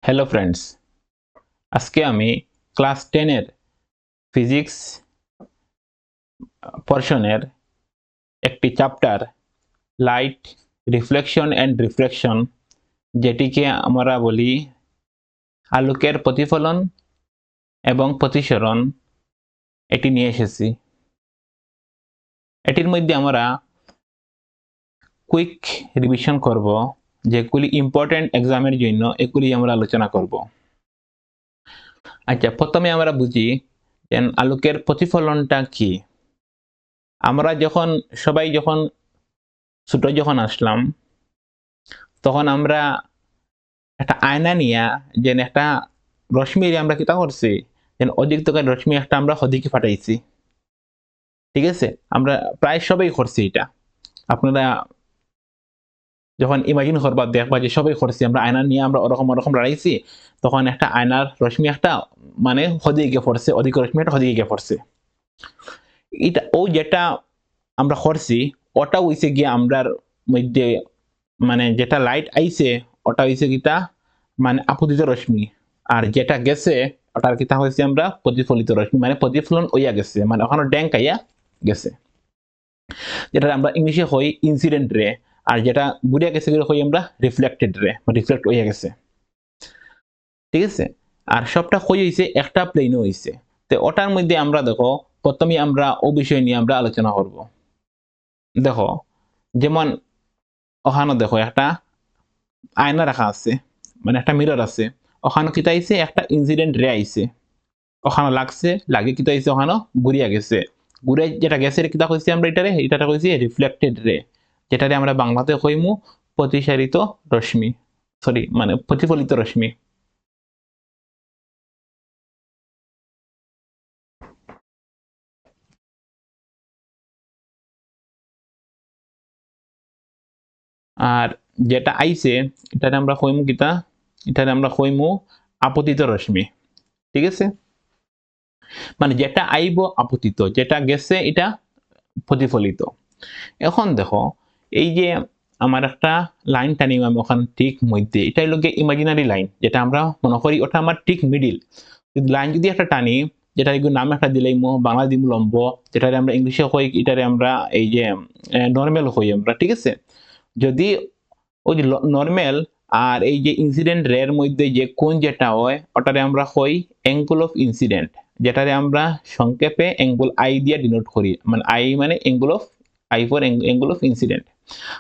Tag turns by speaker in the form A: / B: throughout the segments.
A: Hello friends, আজকে আমি class 10 এর ফিজিক্স পোরশনের একটি chapter light reflection and refraction, যেটিকে আমরা বলি আলোকের প্রতিফলন এবং প্রতিসরণ, এটি নিয়ে এসেছি। এটির মধ্যে আমরা কুইক রিভিশন করব, যেগুলি ইম্পর্টেন্ট এক্সামের জন্য এগুলি আমরা আলোচনা করব। আচ্ছা, প্রথমে আমরা বুঝি যে আলোকের প্রতিফলনটা কি। আমরা সবাই যখন ছোট আসলাম, তখন আমরা একটা আয়না নিয়া যেন একটা রশ্মি আমরা কিতা করছি, যেন অধিকতর রশ্মি একটা আমরা হদিকে ফাটাইছি। ঠিক আছে, আমরা প্রায় সবাই করছি এটা। আপনারা যখন ইমাজিন করবা দেখবা যে সবাই করছি, আমরা আয়না নিয়ে আমরা ওরকম লড়াইছি, তখন একটা আয়নার রশ্মি একটা মানে হদিকে পড়ছে, অধিক রশ্মি একটা হদিকে পড়ছে। এটা ও যেটা আমরা করছি ওটা হইছে গিয়ে আমরার মধ্যে মানে যেটা লাইট আইছে ওটা হইছে কিতা মানে আপতিত রশ্মি, আর যেটা গেছে ওটার কিতা হয়েছে আমরা প্রতিফলিত রশ্মি, মানে প্রতিফলন হইয়া গেছে, মানে ওখানে ড্যাঙ্ক আইয়া গেছে, যেটা আমরা ইংলিশে হই ইনসিডেন্ট রে। আর যেটা ঘুরিয়া গেছে হই আমরা রিফ্লেক্টেড রে, রিফ্লেক্ট হইয়া গেছে। ঠিক আছে, আর সবটা হই হইছে একটা প্লেন হইছে। তো ওটার মধ্যে আমরা দেখো প্রথমে আমরা ও বিষয় নিয়ে আমরা আলোচনা করব। দেখো যেমন ওখানে দেখো একটা আয়না রাখা আছে, মানে একটা মিরর আছে। ওখানে কিতা আইছে একটা ইনসিডেন্ট রে আইছে, ওখানে লাগছে, লাগে কিতা আইছে ওখানে ঘুরিয়া গেছে। ঘুরে যেটা গেছে কিতা কইছি আমরা এটারে কইছি রিফ্লেক্টেড রে, যেটারে আমরা বাংলাতে কইমু প্রতিসারিত রশ্মি, সরি মানে প্রতিফলিত রশ্মি। আর যেটা আইছে এটারে আমরা কইমু কিতা, এটারে আমরা কইমু আপতিত রশ্মি। ঠিক আছে, মানে যেটা আইব আপতিত, যেটা গেছে এটা প্রতিফলিত। এখন দেখো এই যে আমার একটা লাইন টানি আমি ওখানে ঠিক মধ্যে, এটা হলো ইমাজিনারি লাইন, যেটা আমরা মনে করি ওটা আমার ঠিক মিডিল। লাইন যদি একটা টানি, যেটা নাম একটা দিলাই বাংলা দিম লম্ব, যেটারে আমরা ইংলিশে কই এটারে আমরা এই যে নর্মাল কই আমরা। ঠিক আছে, যদি ওই যে নর্মাল আর এই যে ইনসিডেন্ট রের মধ্যে যে কোণ যেটা হয় ওটারে আমরা কই অ্যাঙ্গেল অফ ইনসিডেন্ট, যেটারে আমরা সংক্ষেপে অ্যাঙ্গেল আই দিয়ে ডিনোট করি, মানে আই মানে angle of I for angle of incident,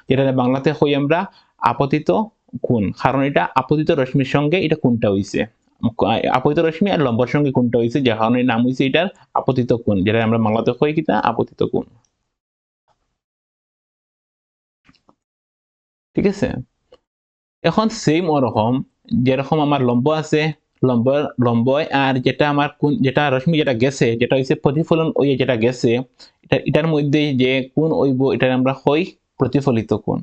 A: যেটা বাংলাতে কই আমরা আপতিত কোণ, কারণ এটা আপতিত রশ্মির সঙ্গে এটা কোণটা হইছে, আপতিত রশ্মি আর লম্বর সঙ্গে কোণটা হইছে, যে কারণে নাম হইছে এটার আপতিত কোণ, যেটা আমরা বাংলাতে কই কিতা আপতিত কোণ। ঠিক আছে, এখন সেম ওরকম যেরকম আমার লম্ব আছে, লম্ব লম্ব আর যেটা আমার কোণ, যেটা রশ্মি যেটা গেছে, যেটা হইছে প্রতিফলন ওই যেটা গেছে, এটার মধ্যে যে কোণ হইব এটা আমরা কই প্রতিফলিত কোণ।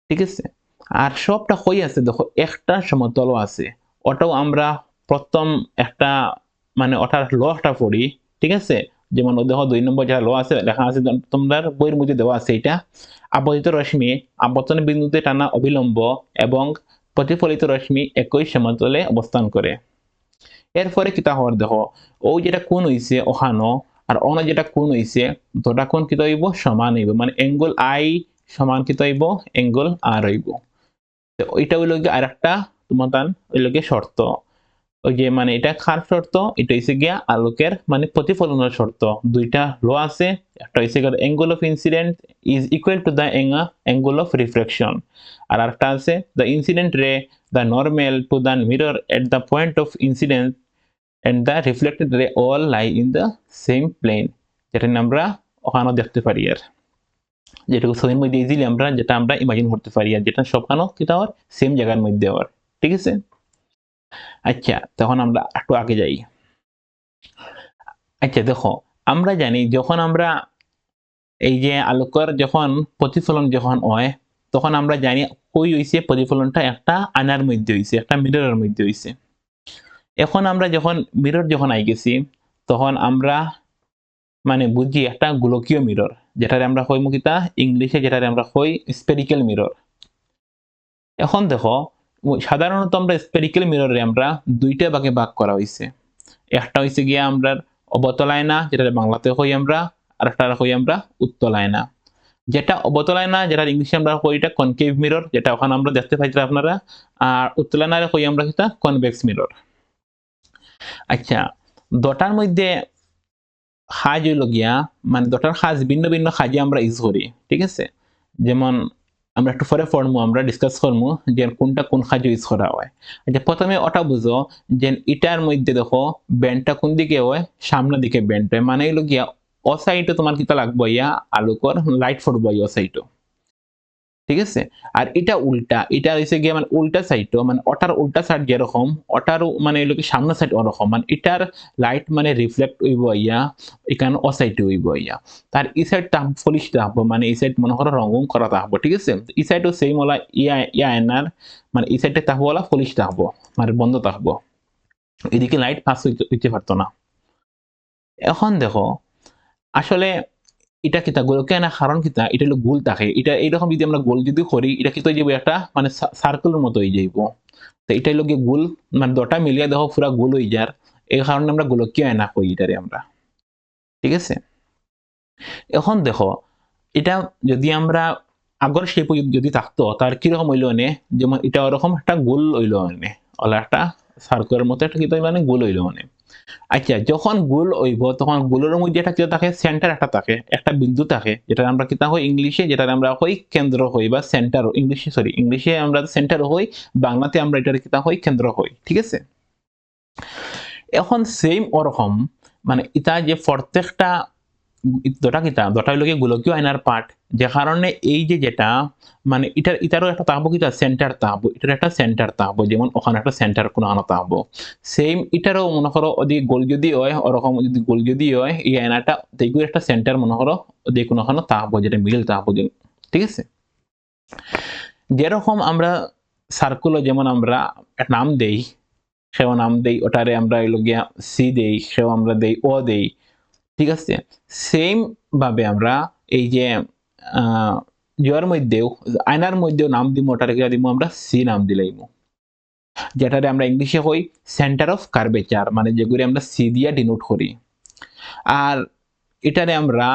A: ঠিক আছে, আর সবটা কই আছে দেখো একটা সমতল আছে, ওটাও আমরা প্রথম একটা মানে ওটার ল একটা পড়ি। ঠিক আছে, যেমন দেখো 2 নম্বর যেটা ল আছে লেখা আছে তোমরা বইয়ের মধ্যে দেওয়া আছে, এটা আপতিত রশ্মি আপতন বিন্দুতে টানা অবিলম্ব এবং প্রতিফলিত রশ্মি একই সমতলে অবস্থান করে। এরপরে কিতা হওয়ার দেখো ও যেটা কোণ হইছে ওখানো, আর অন্য যেটা কোণ হইছে দুটা কোণ কিতা হইব সমান হইব, মানে অ্যাঙ্গেল আই সমান কিতা হইব অ্যাঙ্গেল আর হইব। তো ওইটা হইল গিয়ে আরেকটা তোমার হইল গিয়ে শর্ত, ওই যে মানে এটা কার শর্ত, এটা হইছে গিয়া আলোকের মানে প্রতিফলনের শর্ত। দুইটা ল আছে, একটা হইছে গিয়ে angle of incident is equal to the angle of reflection, আর একটা আছে the incident ray the normal to the mirror at the point of incident and the reflected ray all lie in the same plane, যেটা আমরা ওখানে দেখতে পারি, আর যেটুকু ছবির মধ্যে ইজিলি আমরা যেটা আমরা ইমাজিন করতে পারি, আর যেটা সবখানে কিতা হয় সেম জায়গার মধ্যে হয়। ঠিক আছে, আচ্ছা তখন আমরা একটু আগে যাই। আচ্ছা দেখো আমরা জানি যখন আমরা এই যে আলোকের যখন প্রতিফলন যখন হয়, তখন আমরা জানি কই হইছে প্রতিফলনটা একটা আয়নার মধ্যে হইছে, একটা মিররের মধ্যে হইছে। এখন আমরা যখন মিরর যখন আই গেছি, তখন আমরা মানে বুঝি একটা গোলকীয় মিরর, যেটারে আমরা কই মুখিতা ইংলিশে যেটারে আমরা কই স্পেরিক্যাল মিরর। এখন দেখো সাধারণত আমরা স্পেরিক্যাল মিররে আমরা দুইটা ভাগে ভাগ করা হয়েছে। একটা হয়েছে গিয়া আমরা অবতল আয়না, যেটা বাংলাতে হই আমরা, আর একটা হই আমরা উত্তল আয়না। যেটা অবতল আয়না, যেটা ইংলিশে আমরা কই এটা কনকেভ মিরর, যেটা ওখানে আমরা দেখতে পাইছি আপনারা, আর উত্তল আয়নারে কই আমরা কিটা কনভেক্স মিরর। আচ্ছা, দুটার মধ্যে সাজ হইল গিয়া, মানে দুটার সাজ ভিন্ন ভিন্ন সাজে আমরা ইউজ করি, ঠিক আছে? যেমন আমরা একটু পরে পড়মু, আমরা ডিসকাস করমু যে কোনটা কোন সাজে ইউজ করা হয়। আচ্ছা, প্রথমে ওটা বুঝো যে এটার মধ্যে দেখো ব্যান্ডটা কোন দিকে হয়, সামনের দিকে ব্যান্ড হয়, মানে হইল গিয়া ও সাইডে তোমার কিতা লাগবো ইয়া আলোকর লাইট ফুটবো ও সাইডও, ঠিক আছে? আর এটা উল্টা, এটা হইছে গিয়া মানে উল্টা সাইডও, মানে ওটার উল্টা সাইড যেরকম ওটারও মানে হইল কি সামনের সাইড ওরকম, মানে এটার লাইট মানে রিফ্লেক্ট হইব ইয়া এখানে ও সাইডে হইব ইয়া। তার এই সাইড তা পলিশ থাকবো, মানে এই সাইড মনে করো রঙ করা থাকবো, ঠিক আছে? এই সাইডও সেম ওলা ইয়া ইয়া আয়নার মানে এই সাইডে থাকবো ওলা পলিশ থাকবো, মানে বন্ধ থাকবো, এদিকে লাইট পাস হইতে পারতো না। এখন দেখো আসলে এটা কিতা গোলকে না, কারণ কিতা এটা হলো গোল থাকে, এটা এইরকম যদি আমরা গোল যদি করি এটা কিন্তু যাইব একটা মানে সার্কেলের মতো হয়ে যাইব। তো এটা হলো গিয়ে গোল, মানে দুটা মিলিয়ে দেখো পুরা গোল হয়ে যার, এই কারণে আমরা গোলকীয় আয়না কই এটারে আমরা, ঠিক আছে? এখন দেখো এটা যদি আমরা আগর শেপ যদি থাকতো তার কিরকম হইলো নে, যেমন এটা ওরকম একটা গোল হইলো মানে ওলা একটা সার্কেলের মতো একটা কিতা মানে গোল হইলো মানে। আচ্ছা, যখন গোল হইব তখন গোলের মধ্যে একটা কি থাকে, সেন্টার একটা থাকে, একটা বিন্দু থাকে, যেটা আমরা কিতা হই ইংলিশে, যেটা আমরা হই কেন্দ্র হই বা সেন্টার, ইংলিশে সরি ইংলিশে আমরা সেন্টার হই, বাংলাতে আমরা এটার কিতা হই কেন্দ্র হই, ঠিক আছে? এখন সেম ওরকম মানে ইটা যে প্রত্যেকটা দুটা কিতা দুটা হইল গোলকীয় আয়নার পার্ট, যে কারণে এই যে যেটা মানে ইটারও একটা তাহবো কিতা সেন্টার তাহবো, এটার একটা সেন্টার তাহবো, যেমন ওখানে একটা সেন্টার কোনো আনা তাহবো। সেম এটারও মনে করো ওদিকে গোল যদি হয় ওরকম যদি গোল যদি হয় এই আয়নাটা দেখবে একটা সেন্টার মনে করো ওদিকে কোনো তাহবো, যেটা মিডল তাহবো, ঠিক আছে? যেরকম আমরা সার্কুলও যেমন আমরা একটা নাম দেই, সেও নাম দেই ওটারে আমরা এলো গিয়া সি দেই, সেও আমরা দেই ও দেই, ঠিক আছে? সেম ভাবে আমরা এই যে জয়ের মধ্যেও আয়নার মধ্যেও নাম দিব, ওটারে কি দিব আমরা সি নাম দিলাইম, যেটারে আমরা ইংলিশে কই সেন্টার অফ কার্ভেচার, মানে যেগুলি আমরা সি দিয়া ডিনোট করি। আর এটারে আমরা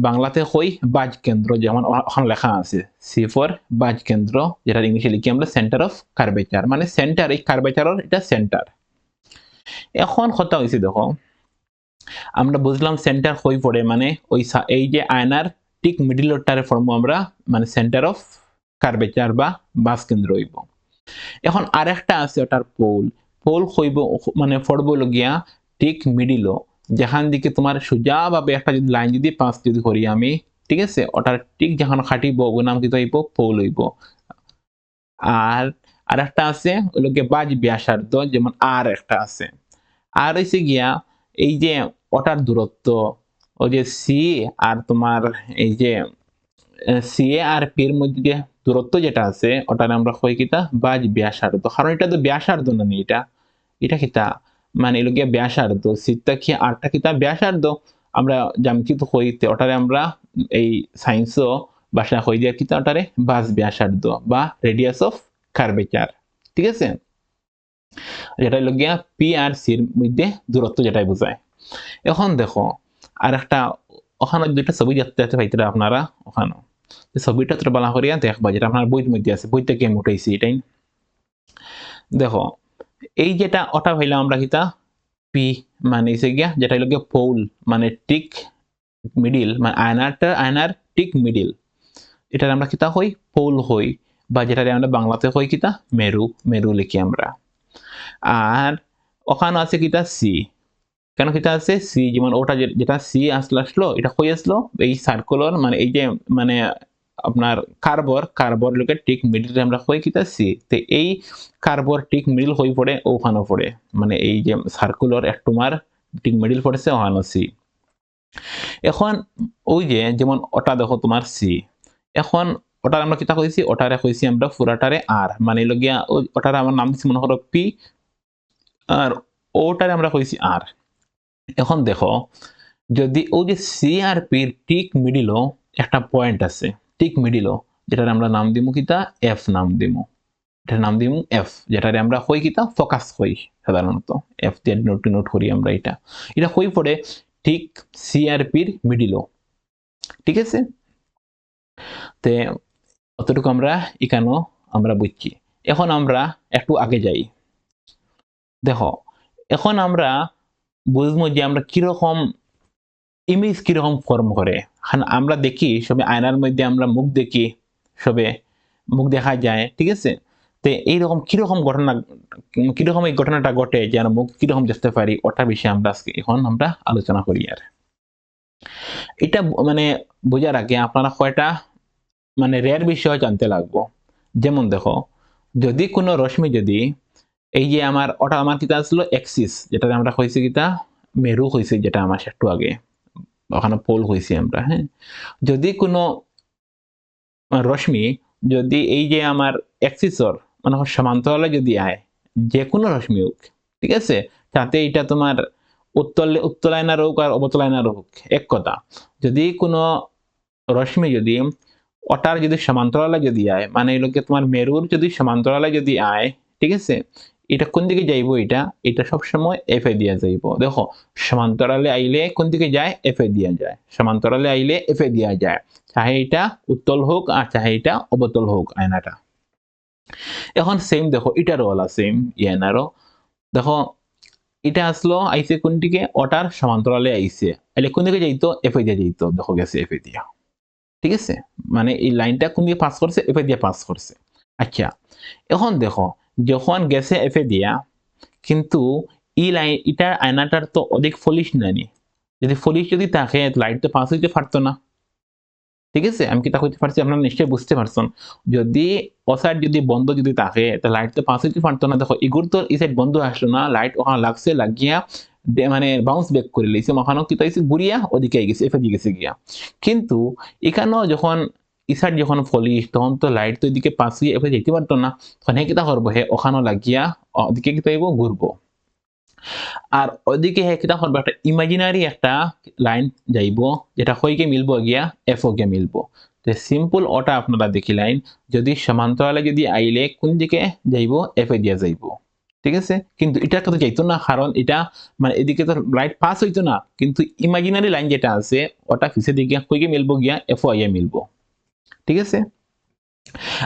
A: বাংলাতে কই বাজ কেন্দ্র, যেমন ওখানে লেখা আছে সি ফর বাজ কেন্দ্র, যেটা ইংলিশে লিখি আমরা সেন্টার অফ কার্ভেচার, মানে সেন্টার এই কার্ভেচারের এটা সেন্টার। এখন কথা হয়েছে দেখো আমরা বুঝলাম সেন্টার হয়ে পড়ে মানে ওই এই যে আয়নার ঠিক মিডিলটারে ফর্ম আমরা মানে সেন্টার অফ কার্ভেচার বা বাস কেন্দ্র হইব। এখন আরেকটা আছে ওটার পোল, পোল হইব মানে ফড়ব লগিয়া ঠিক মিডিলও, যেখান দিকে তোমার সোজাভাবে একটা যদি লাইন যদি পাস যদি করি আমি, ঠিক আছে? ওটার ঠিক যেখানে খাটিব ওই নাম কি হইব পোল হইব। আর আরেকটা আছে ওই লোকে বাজ ব্যাসার্ধ, যেমন আর একটা আছে। আর হইছে গিয়া এই যে ওটার দূরত্ব, ওই যে সি আর তোমার এই যে সি এ আর পি এর মধ্যে যে দূরত্ব যেটা আছে ওটার আমরা কই কিতা বাজ ব্যাসার্ধ, কারণ এটা তো ব্যাসার্ধ না, এটা এটা কিতা মানে এলো গিয়া ব্যাসার্ধ, সিটা কি আরটা কিতা ব্যাসার্ধ, আমরা জ্যামিতি হইতে ওটারে আমরা এই সায়েন্সও ভাষা কই দিয়া কিতা ওটারে বাজ ব্যাসার্ধ বা রেডিয়াস অফ কার্ভেচার, ঠিক আছে? যেটা হলো গিয়া পি আর সির মধ্যে দূরত্ব যেটাই বোঝায়। এখন দেখো আর একটা ওখানে দুইটা ছবি দেখতে পাইতে আপনারা, ওখানে ছবিটা তো বলা করিয়া দেখবা, যেটা আপনার বইয়ের মধ্যে আছে, বইতে কেমন উঠাইছি এটাই দেখো। এই যেটা ওটা হইলাম আমরা কিতা পি, মানে এসে গিয়া যেটা হইল গিয়া পোল, মানে ঠিক মিডিল, মানে আয়নার ঠিক মিডিল, এটার আমরা কিতা হই পোল হই, বা যেটা আমরা বাংলাতে হই কিতা মেরু, মেরু লিখি আমরা। আর ওখানে আছে কিতা সি, কেন কিতা আছে সি, যেমন ওটা যেটা সি আসলো এটা কই আসলো এই সার্কুলার মানে এই যে মানে আপনার কার্বর লোকে ঠিক মিডিলে আমরা কই কিতা সি, তো এই কার্বর ঠিক মিডিল হই পড়ে ওখানে পড়ে, মানে এই যে সার্কুলার একটুমার ঠিক মিডিল পড়েছে ওখানে সি। এখন ওই যে যেমন ওটা দেখো তোমার সি, এখন ওটার আমরা কিতা কইছি ওটারে কইছি আমরা পুরাটারে আর, মানে লগিয়া ওটার আমার নাম দিছি মনে করো পি, আর ওটারে আমরা কইছি আর। এখন দেখো যদি ওই যে সি আর পির ঠিক মিডিলও একটা পয়েন্ট আছে, ঠিক মিডিলও, যেটার আমরা নাম দিমু কিতা এফ নাম দিমু, এটার নাম দিম এফ, যেটারে আমরা কই কিতা ফোকাস কই সাধারণত এফ দিয়ে নোট করি আমরা। এটা কই পড়ে ঠিক সিআরপির মিডিলও, ঠিক আছে। তে অতটুকু আমরা এখানেও আমরা বুঝছি। এখন আমরা একটু আগে যাই। দেখো এখন আমরা বুঝবো যে আমরা কিরকম ইমেজ কিরকম ফর্ম করে। আমরা দেখি সবে আয়নার মধ্যে আমরা মুখ দেখি, সবে মুখ দেখা যায়, ঠিক আছে। তো এইরকম কিরকম ঘটনা, কিরকম এই ঘটনাটা ঘটে যে আমরা মুখ কিরকম দেখতে পারি, ওটা বিষয়ে আমরা আজকে এখন আমরা আলোচনা করি। আর এটা মানে বোঝার আগে আপনারা কয়টা মানে রেয়ার বিষয় জানতে লাগবো। যেমন দেখো, যদি কোনো রশ্মি যদি এই যে ওটা আমার কিতা আসলো এক্সিস, যেটা আমরা কইছি কিতা মেরু হয়েছে, যেটা আমার একটু আগে ওখানে পোল হয়েছি আমরা, হ্যাঁ। যদি কোনো রশ্মি যদি এই যে আমার এক্সিসর মানে সমান্তরালে যদি আয়, যে কোনো রশ্মি হোক, ঠিক আছে, তাতে এটা তোমার উত্তলায়নার হোক আর অবতলায়নার হোক এক কথা, যদি কোনো রশ্মি যদি ওটার যদি সমান্তরালে যদি আয়, মানে এগুলোকে তোমার মেরুর যদি সমান্তরালে যদি আয়, ঠিক আছে, এটা কোন দিকে যাইব, এটা সবসময় এফ এ দিয়া যাইব। দেখো সমান্তরালে আইলে কোন দিকে যায়, এফ এ দিয়া যায়। সমান্তরালে আইলে এফ এ দিয়া যায়, চাহে এটা উত্তল হোক আর চাহে এটা অবতল হোক আয়নাটা। এখন সেম দেখো এটারও ওলা সেম ইয়ানারও দেখো, এটা আসলো আইসে কোন দিকে, ওটার সমান্তরালে আইসে, আইলে কোন দিকে যাইতো, এফ এ দিয়া যাইতো। দেখো গেছে এফ এ দিয়া, ঠিক আছে, মানে এই লাইনটা কোন দিকে পাস করছে, এফ এ দিয়ে পাস করছে। আচ্ছা এখন দেখো যখন গেছে এফ এ দিয়া, কিন্তু এই লাইন এটার আয়নাটার তো অধিক ফলিশ নানি, যদি ফলিশ যদি থাকে লাইট তো পাস হইতে পারতো না, ঠিক আছে। আমি কি তা হইতে পারছি, আপনারা নিশ্চয়ই বুঝতে পারছেন। যদি ও সাইড যদি বন্ধ যদি থাকে তা লাইট তো পাস হইতে পারতো না। দেখো ইগুর তো এই সাইড বন্ধ আসলো না, লাইট ওখানে লাগছে, লাগিয়া মানে বাউন্স ব্যাক করে লইছে, ওখানেও কি তাইছে ঘুরিয়া ওদিকে গেছে, এফে দিয়ে গেছে গিয়া। কিন্তু এখানেও যখন ইসাইড যখন ফলিশ, তখন তো লাইট তো এদিকে পাস হয়ে এফে যেতে পারতো না, তখন হে কিতা করবো, হে ওখানেও লাগিয়া ওদিকে কি তাইব ঘুরবো। আর ওদিকে হে কিতা করবো, একটা ইমাজিনারি একটা লাইন যাইব, যেটা হইকে মিলবো গিয়া এফ ও গিয়া মিলবো। তো সিম্পল ওটা আপনারা দেখি লাইন, যদি সমান্তরালে যদি আইলে কোন দিকে যাইব, এফ এ দিয়া যাইব, ঠিক আছে। কিন্তু এটার কথা যাইতো না, কারণ এটা মানে এদিকে তো লাইট পাস হইতো না, কিন্তু ইমাজিনারি লাইন যেটা আছে ওটা পিছের দিকে কইকে মিলবো গিয়া এফ ও আইয়া মিলবো, ঠিক আছে।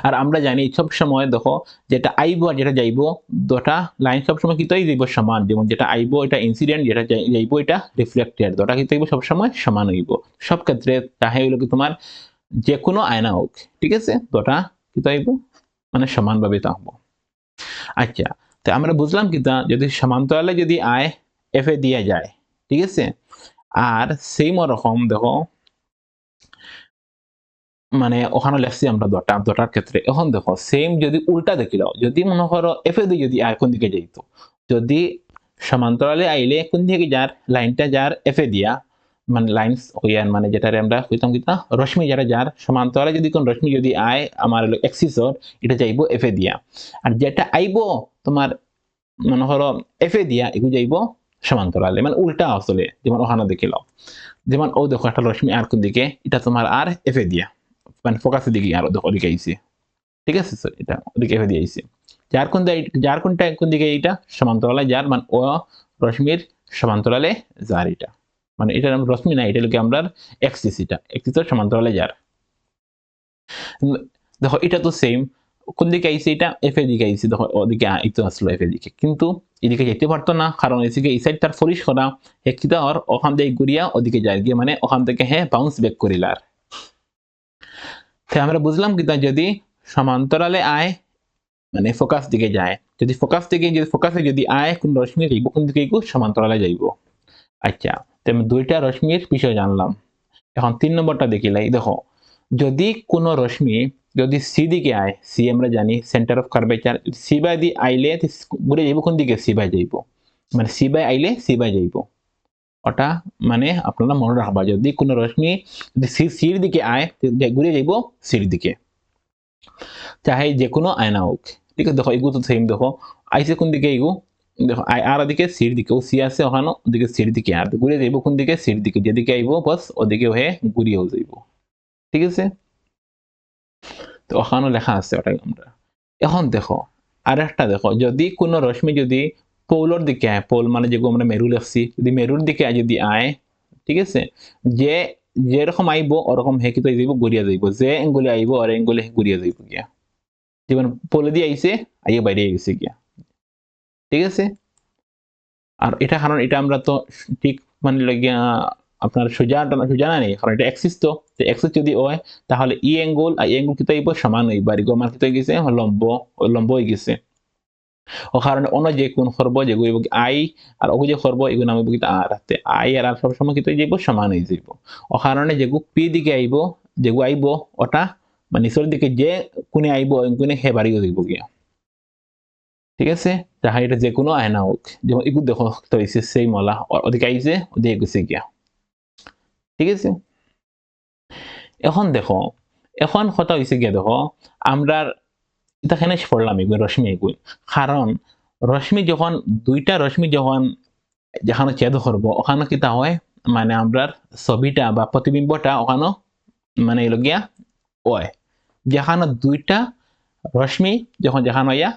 A: আর আমরা জানি সব সময় দেখো যেটা আইবো আর যেটা যাইবো, দুটা লাইন সবসময় কিতাই যাইব সমান। যেমন যেটা আইবো এটা ইনসিডেন্ট, যেটা যাইবো এটা রিফ্লেক্টেড, দুটা কি থাকবে সবসময় সমান হইব সব ক্ষেত্রে। তাহে হইলো কি তোমার যে কোনো আয়না হোক, ঠিক আছে, দুটা কিতা হইব মানে সমানভাবে থাকবো। আচ্ছা, তো আমরা বুঝলাম কিতা, যদি সমান্তরালে যদি আয় এফ এ দিয়ে যায়, ঠিক আছে। আর সেম রকম দেখো মানে ওখানে লেখছি আমরা দুটার ক্ষেত্রে। এখন দেখো সেম যদি উল্টা দেখিল, যদি মনে করো এফ এ দিয়ে যদি আয় কোন দিকে যাইতো, যদি সমান্তরালে আইলে কোন দিকে যার লাইনটা যার এফ এ দিয়া, মানে লাইনস হইয়ান মানে যেটারে আমরা কইতাম কিতা রশ্মি যার সমান্তরালে যদি কোন রশ্মি যদি আয় আমার এক্সিসর, এটা যাইবো এফ এ দিয়া। আর যেটা আইবো তোমার মনে করো এফ এ দিয়া, এগু যাইবো সমান্তরালে, মানে উল্টা আসলে। যেমন ওখানে দেখিল, যেমন ও দেখো একটা রশ্মি আর কোন দিকে, এটা তোমার আর এফ এ দিয়া, মানে ফোকাসের দিকে আর দেখো ওদিকে আইছে, ঠিক আছে। এটা ওদিকে এফে দিয়ে আইছে, যার কোনটা কোন দিকে, এইটা সমান্তরালে যার, মানে ও রশ্মির সমান্তরালে যার, এটা মানে এটা রশ্মি না, এটা লোকে আমরা এক্সিস, এটা এক্সিসের সমান্তরালে যার। দেখো এটা তো সেম, কোন দিকে আইছে, এটা এফ এর দিকে আইছে, দেখো ওদিকে আইতো আসলো এফ এর দিকে, কিন্তু এদিকে যেতে পারতো না, কারণ এদিকে এই সাইড তার ফলিশ করা, একটিটা আর ওখান থেকে ঘুরিয়া ওদিকে যায় গিয়ে, মানে ওখান থেকে হ্যাঁ বাউন্স ব্যাক করিলার। আমরা বুঝলাম কি, যদি সমান্তরালে আয় মানে ফোকাস দিকে যায়, যদি ফোকাস থেকে যদি ফোকাসে যদি আয় কোন রশ্মি যাইব কোন দিকে সমান্তরালে যাইব। আচ্ছা, আমি দুইটা রশ্মির বিষয় জানলাম। এখন 3 নম্বরটা দেখিলাই। দেখো যদি কোন রশ্মি যদি সি দিকে আয়, সি আমরা জানি centre of curvature, C by দি আইলে ঘুরে যাইব কোন দিকে, সি বাই যাইব, মানে সি বাই আইলে সি বাই যাইব। ওটা মানে আপনারা মনে রাখবা, যদি কোন রশ্মি যদি সির দিকে আয় ঘুরে যাইব সির দিকে, চাহে যে কোনো আয়না হোক, ঠিক আছে। দেখো এগুলো তো সেম, দেখো আইসে কোন দিকে, এগু দেখো আর ওদিকে সির দিকে, ও সি আছে ওখানে ওদিকে সির দিকে, আর ঘুরে যাইব কোন দিকে, সির দিকে, যেদিকে আইব বাস ওদিকে হয়ে ঘুরিয়েও যাইব, ঠিক আছে। তো ওখানে লেখা আছে ওটাই আমরা। এখন দেখো আর একটা দেখো, যদি কোনো রশ্মি যদি পোলর দিকে আয়, পোল মানে যেগুলো আমরা মেরু লিখছি, যদি মেরুর দিকে যদি আয়, ঠিক আছে, যে যেরকম আইব ওরকম হে কিন্তু যাইব গড়িয়া যাইব, যে এঙ্গুলি আইব আর এঙ্গুলি গড়িয়া যাইব গিয়া, যেমন পোলে দিয়ে আইছে আইয়ে বাইরে গেছে গিয়া, ঠিক আছে। আর এটা কারণ এটা আমরা তো ঠিক মানে লাগিয়া আপনার সোজা সোজা না নেই, কারণ এটা এক্সিস, তো এক্সিস যদি হয় তাহলে ই অ্যাঙ্গেল আর অ্যাঙ্গেল কিন্তু হইব সমান হইব, আর আমার কিন্তু হয়ে গেছে লম্ব, লম্ব হয়ে গেছে। ও কারণে অন্য যে কোন করব যেগুলো আই আর ওগুলো যে করব এগুলো নাম কিন্তু আর, আই আর আর সবসময় কিন্তু যাইব সমান হয়ে যাইব। ও কারণে যেগুলো পি দিকে আইব, যেগুলো আইব ওটা মানে নিচের দিকে যে কোনে আইব কোনে হে বাড়িও যাইব গিয়া, ঠিক আছে। তাহা এটা যে কোনো আয়না হোক, যেমন এগুলো দেখো তো হইছে সেই মলা ওদিকে আইছে ওদিকে গেছে গিয়া, ঠিক আছে। এখন দেখো, এখন কথা হইছে গিয়া দেখো আমরা এখানে পড়লাম এগুলো রশ্মি এগুলো, কারণ রশ্মি যখন দুইটা রশ্মি যখন যেখানে ছেদ করবো ওখানে কি তা হয়, মানে আমরা ছবিটা বা প্রতিবিম্বটা ওখানে মানে এলগিয়া হয়, যেখানে দুইটা রশ্মি যখন যেখানে হইয়া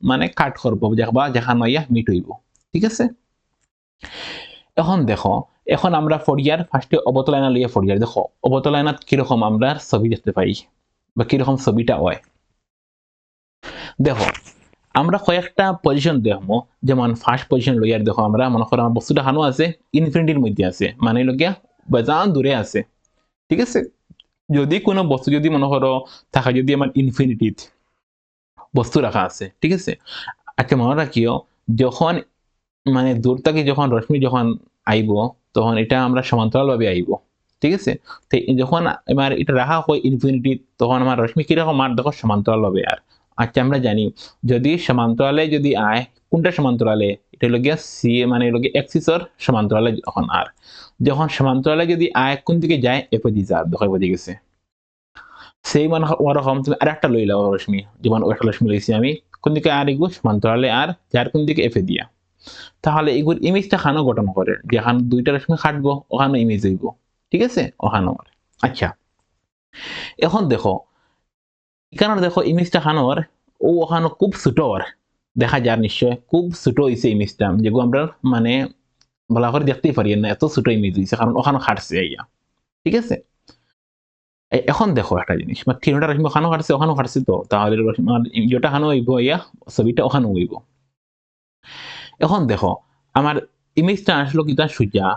A: মানে কাট করবো বা যেখানে হইয়া মিট হইব, ঠিক আছে। এখন দেখো, এখন আমরা ফরিয়ার ফার্স্টে অবতল আয়না লইয়া ফরিয়ার দেখো অবতল আয়নাত কিরকম আমরা ছবি দেখতে পাই বা কিরকম ছবিটা হয়। দেখো আমরা কয়েকটা পজিশন দেখবো, যেমন ফার্স্ট পজিশন লইয়ার দেখো আমরা মনে করো আমার বস্তুটা হানো আছে ইনফিনিটির মধ্যে আছে, মানে লগিয়া বেজান দূরে আছে, ঠিক আছে। যদি কোনো বস্তু যদি মনে করো থাকা যদি আমার ইনফিনিটিত বস্তু রাখা আছে, ঠিক আছে, আচ্ছা মনে রাখিও যখন মানে দূর থেকে যখন রশ্মি যখন আইব তখন এটা আমরা সমান্তরাল ভাবে আইব, ঠিক আছে। তো যখন এবার এটা রাখা হয় ইনফিনিটি তখন আমার রশ্মি কিরকম আর দেখো সমান্তরাল ভাবে আর, আচ্ছা আমরা জানি যদি সমান্তরালে যদি আয়, কোনটা সমান্তরালে, এটা হলো গিয়া সি মানে হলো গিয়া এক্সিসর সমান্তরালে যখন আর, যখন সমান্তরালে যদি আয় কোন দিকে যায় এফ দি যা দেখো এফ গেছে, সেই মানে ওরকম তুমি আরেকটা লই লাও রশ্মি, যেমন একটা রশ্মি লইছি আমি কোন দিকে আর এগু সমান্তরালে আর যার কোন দিকে এফ দিয়া, তাহলে এগুর ইমেজটা খানো গঠন করে, যেখানে দুইটা রশ্মি খাটবো ওখানে ইমেজ হইব, ঠিক আছে ওখানে। আচ্ছা এখন দেখো এখানে দেখো ইমেজটা খানোর ও ওখানে খুব ছোট দেখা যায় নিশ্চয় খুব ছোট হয়েছে ইমেজটা, যেগুলো আমরা মানে ভালো করে দেখতেই পারি না এত ছোট ইমেজ হয়েছে, কারণ ওখানে খাটছে ইয়া, ঠিক আছে। এখন দেখো একটা জিনিস মানে তিনটা রশ্মি ওখানেও খাটছে ওখানেও খাটছে, তো তাহলে যেটা খানো হইব ইয়া ছবিটা ওখানেও হইব। এখন দেখো আমার ইমেজটা আসলো কিতা সুজা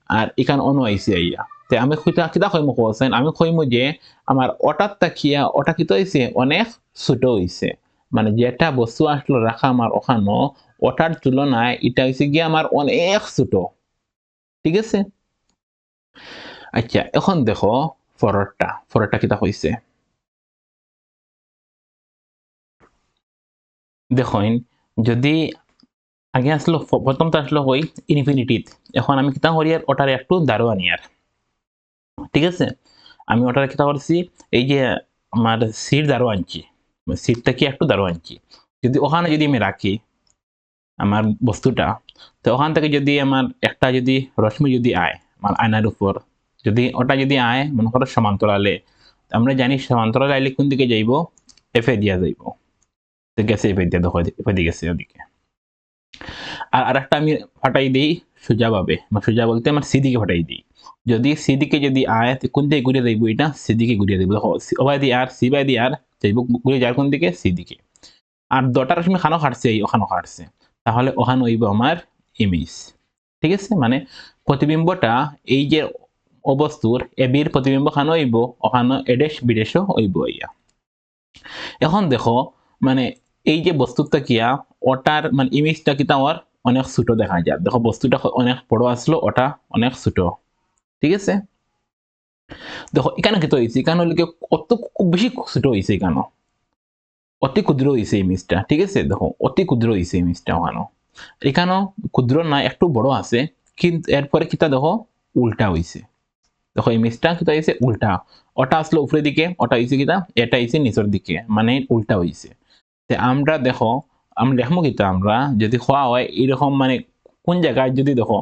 A: আর এখানে অন্য আইসি আইয়া, তে আমি কিতা কিতা কইমু কোসেন, আমি কইমু যে আমার ওটার তাকিয়া ওটা কিতা হইছে অনেক ছোট হইছে, মানে যেটা বস্তু আসলো রাখা আমার ওখানো ওটার তুলনায় এটা হইছে গিয়ে আমার অনেক ছোট, ঠিক আছে। আচ্ছা এখন দেখো ফরটা কিতা হইছে, দেখুন যদি আগে আসলো প্রথমটা আসলো হই ইনফিনিটিত, এখন আমি কিতা করি আর ওটার একটু দাঁড়ো আনি আর, ঠিক আছে। আমি ওটা কিতা করছি এই যে আমার সিট দাঁড়ো আনছি, সিটটা কি একটু দাঁড়ো আনছি, যদি ওখানে যদি আমি রাখি আমার বস্তুটা, তো ওখান থেকে যদি আমার একটা যদি রশ্মি যদি আয় আমার আয়নার উপর, যদি ওটা যদি আয় মনে করো সমান্তরালে, আমরা জানি সমান্তরালে আইলে কোন দিকে যাইব এফে দিয়া যাইব, তো গেছে এফে দিয়া দেখো এফে দিয়ে গেছে ওদিকে। আর আরেকটা আমি ফাটাই দিই সোজাভাবে, মানে সোজা বলতে আমার সিদিকে ফাটাই দিই, যদি সিদিকে যদি আয় কোন দিকে ঘুরে যাইব, এটা সিদিকে ঘুরিয়ে দেবো দেখো ওবাই দি আর সি বাই দি আর যাইব ঘুরে যার কোন দিকে সিদিকে, আর দটার সময় খানো খাটছে ওখানো খাটছে, তাহলে ওখানে হইব আমার ইমেজ, ঠিক আছে। মানে প্রতিবিম্বটা এই যে অবস্তুর এবির প্রতিবিম্ব খানো হইব ওখানে এডেশ বিদেশও হইব ইয়া। এখন দেখো মানে এই যে বস্তুটা কিয়া ওটার মানে ইমেজটা কি তোমার অনেক ছোট দেখা যায়, দেখো বস্তুটা অনেক বড় আসলো ওটা অনেক ছোট, ঠিক আছে। দেখো এখানে কি হয়েছে, এখানে হলে কত খুব বেশি ছোট হয়েছে, এখানে অতি ক্ষুদ্র হয়েছে ইমেজটা, ঠিক আছে। দেখো অতি ক্ষুদ্র হয়েছে ইমেজটা ওখানে, এখানেও ক্ষুদ্র না একটু বড় আছে, কিন্তু এরপরে কিতা দেখো উল্টা হয়েছে, দেখো ইমেজটা কিতা হয়েছে উল্টা, ওটা আসলো উপরের দিকে ওটা হয়েছে কিতা এটা হয়েছে নিচের দিকে, মানে উল্টা হয়েছে। আমরা দেখো আমরা দেখবো কিন্তু আমরা যদি খোয়া হয় এরকম মানে কোন জায়গায় যদি দেখো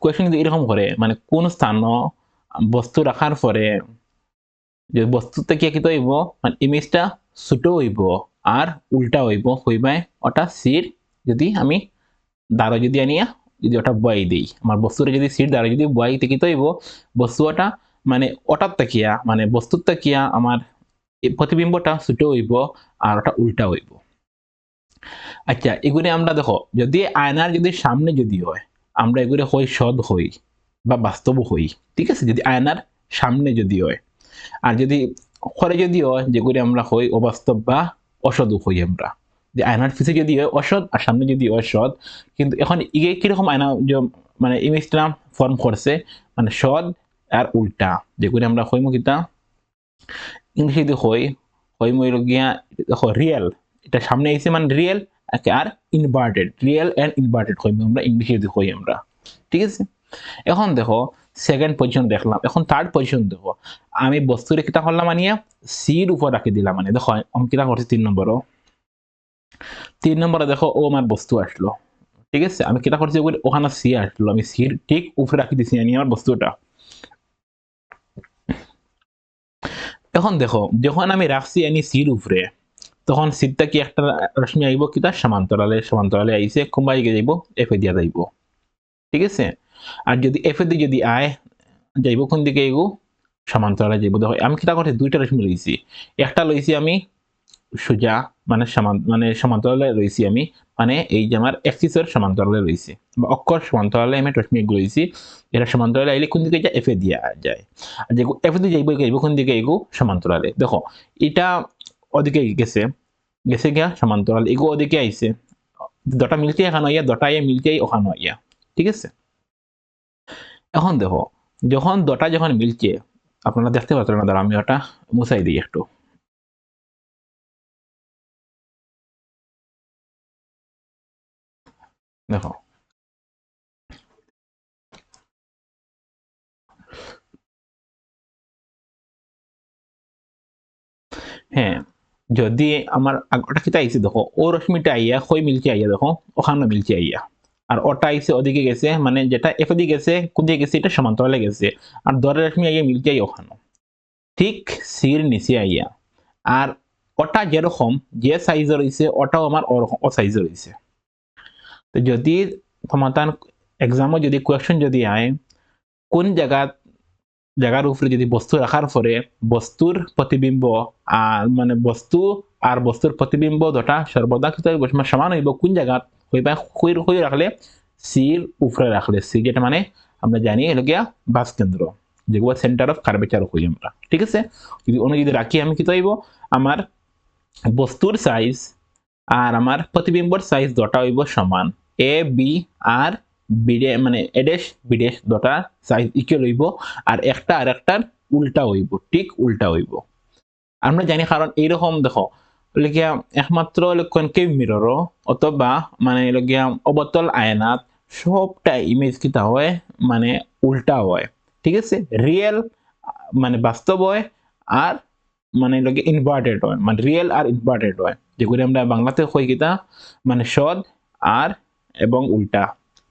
A: কোয়েশ্চেন যদি এরকম করে মানে কোন স্থান বস্তু রাখার পরে যে বস্তুতে কি হইব মানে ইমেজটা ছোট হইব আর উল্টা হইব হইবাই ওটা সির যদি আমি দাঁড়ো যদি আনিয়া যদি ওটা বয়াই দিই আমার বস্তুটা যদি সিট দাঁড়ো যদি বয়াই থেকে তো হইব বস্তুটা মানে ওটার তাকিয়া মানে বস্তুর তাকিয়া আমার প্রতিবিম্বটা ছোট হইব আর ওটা উল্টা হইব। আচ্ছা এগুলি আমরা দেখো যদি আয়নার যদি সামনে যদি হয় আমরা এগুলি হই সৎ হই বা বাস্তব হই, ঠিক আছে, যদি আয়নার সামনে যদি হয়। আর যদি খরে যদি হয় যেগুলি আমরা হই অবাস্তব বা অসৎ হই আমরা, যে আয়নার পিছে যদি হয় অসৎ আর সামনে যদি হয় সৎ। কিন্তু এখন ইগে কিরকম আয়না মানে ইমেজটা ফর্ম করছে মানে সৎ আর উল্টা যেগুলি আমরা হইমু কিতা ইংলিশে যদি হই মইল গিয়া দেখো রিয়েল, এটা সামনে আইছে মানে রিয়েল আর ইনভার্টেড, রিয়েল এন্ড ইনভার্টেড হইমু আমরা ইংলিশে যদি হই আমরা, ঠিক আছে। এখন দেখো সেকেন্ড পজিশন দেখলাম, এখন থার্ড পজিশন দেখো আমি বস্তুরে কিতা করলাম আনিয়া সির উপর রাখি দিলাম, মানে দেখো আমি কিতা করছি 3 নম্বরে দেখো ও আমার বস্তু আসলো, ঠিক আছে, আমি কিতা করছি ওখানে সি আসলো, আমি সির ঠিক উপরে রাখি দিছি আনি আমার বস্তুটা। এখন দেখো যখন আমি রাখছি আনি সির উপরে তখন সিটটা কি একটা রশ্মি আইব কিতা সমান্তরালে, সমান্তরালে আইছে কোনবাই যাইব এফে দিয়া যাইব, ঠিক আছে। আর যদি এফে দিয়ে যদি আয় যাইব কোন দিকে এগো সমান্তরালে যাইব। দেখো আমি কিতা করছি দুইটা রশ্মি লইছি, একটা লইছি আমি সোজা মানে সমান্তরালে রইছি আমি, মানে এই যে আমার এক্সিসের সমান্তরালে রইছি বা অক্ষর সমান্তরালে আমি রশ্মি লইছি, এটা সমান্তরালে আইলে কোন দিকে যায় এফে দিয়া যায়। আর যে এফে দিয়ে যাইব কোন দিকে এগো সমান্তরালে। দেখো এটা ওদিকে গেছে গেছে গিয়া সমান্তরাল এগো ওদিকে আইছে, দটা মিলছে এখানে ইয়া দটা ইয়া মিলছে ওখানে ইয়া, ঠিক আছে। এখন দেখো যখন দটা যখন মিলছে আপনারা দেখতে পাচ্ছেন না, আমি ওটা মুছাই দিই একটু। দেখো হ্যাঁ যদি আমার ওটা কিতা আইছে দেখো ও রশ্মিটা আইয়া কই মিলছে আইয়া দেখো ওখানে মিলছে আইয়া, আর ওটা আইছে ওদিকে গেছে মানে যেটা এফ দিকে গেছে কোন দিকে গেছে এটা সমান্তরালে গেছে, আর দরের রশ্মি আইয়া মিলছে আইয়া ওখানে ঠিক সির নিচে আইয়া। আর ওটা যেরকম যে সাইজের হইছে ওটাও আমার ওরকম ও সাইজের হইছে। তো যদি সমাধান এক্সামও যদি কোয়েশ্চন যদি আয় কোন জায়গার উপরে যদি বস্তু রাখার পরে বস্তুর প্রতিবিম্ব আর মানে বস্তু আর বস্তুর প্রতিবিম্ব দুটা সর্বদা সমান হইব কোন জায়গা হইবা হই রাখলে সির উপরে রাখলে, সি যেটা মানে আমরা জানি এলো গিয়া বাস কেন্দ্র যেগুলো সেন্টার অফ কার্ভেচার হই আমরা, ঠিক আছে। যদি অন্য যদি রাখি আমি কি হইব আমার বস্তুর সাইজ আর আমার প্রতিবিম্বর সাইজ দুটা হইব সমান, এ বি আর বিডে মানে এডেশ বিডেশ দুটা সাইজ ইকুয়াল হইব, আর একটা আর একটার উল্টা হইব, ঠিক উল্টা হইব। আমরা জানি কারণ এইরকম দেখো লগিয়া একমাত্র কনকেভ মিররও অথবা মানে লগিয়া অবতল আয়নাত সবটা ইমেজ কিতা হয় মানে উল্টা হয়, ঠিক আছে। রিয়েল মানে বাস্তব হয় আর মানে লগে ইনভার্টেড হয়, মানে রিয়েল আর ইনভার্টেড হয় যেগুলি আমরা বাংলাতে কই কিতা মানে সৎ আর এবং উল্টা,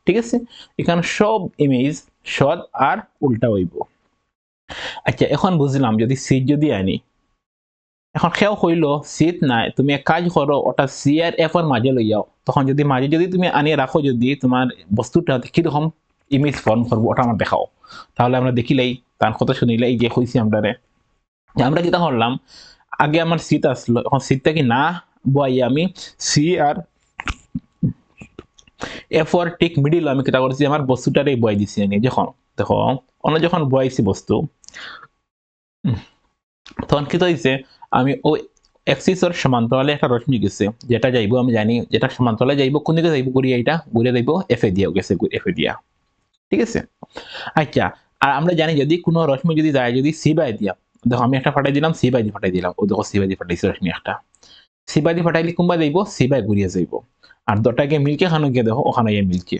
A: ঠিক আছে। এখানে সব ইমেজ সৎ আর উল্টা হইব। আচ্ছা এখন বুঝলাম যদি সিট যদি আনি, এখন সেও হইল সিট নাই তুমি এক কাজ করো ওটা সি আর এফ এর মাঝে লই যাও, তখন যদি মাঝে যদি তুমি আনিয়ে রাখো যদি তোমার বস্তুটা কিরকম ইমেজ ফর্ম করবো ওটা আমার দেখাও, তাহলে আমরা দেখিলেই তার কথা শুনিলে এই যে হয়েছি আমরা আমরা কিতা করলাম আগে আমার সিট আসলো, এখন সিটটা কি না বই আমি সি আর এফ আর ঠিক মিডিল আমি কিতা করছি আমার বস্তুটারে বই দিছি আমি, যখন দেখো অন্য যখন বইছি বস্তু তখন কি হয়েছে আমি ওই এক্সিসের সমান্তরালে একটা রশ্মি গেছে যেটা যাইব আমি জানি যেটা সমান্তরালে যাইব কোন দিকে যাইব ঘুরিয়ে এটা ঘুরে যাইব এফে দিয়া গেছে এফে দিয়া, ঠিক আছে। আচ্ছা আর আমরা জানি যদি কোনো রশ্মি যদি যায় যদি সি বাই দিয়া, দেখো আমি একটা ফাটাই দিলাম সি বাই দিয়ে ফাটাই দিলাম, ও দেখো সি বাই দিয়ে ফাটাইছে রশ্মি একটা, সি বাই দিয়ে ফাটাইলে কোনবা যাইব সি বাই ঘুরিয়ে যাইব, আর দটাকে মিলকে খানো গিয়ে দেখো ওখানে গিয়ে মিলকে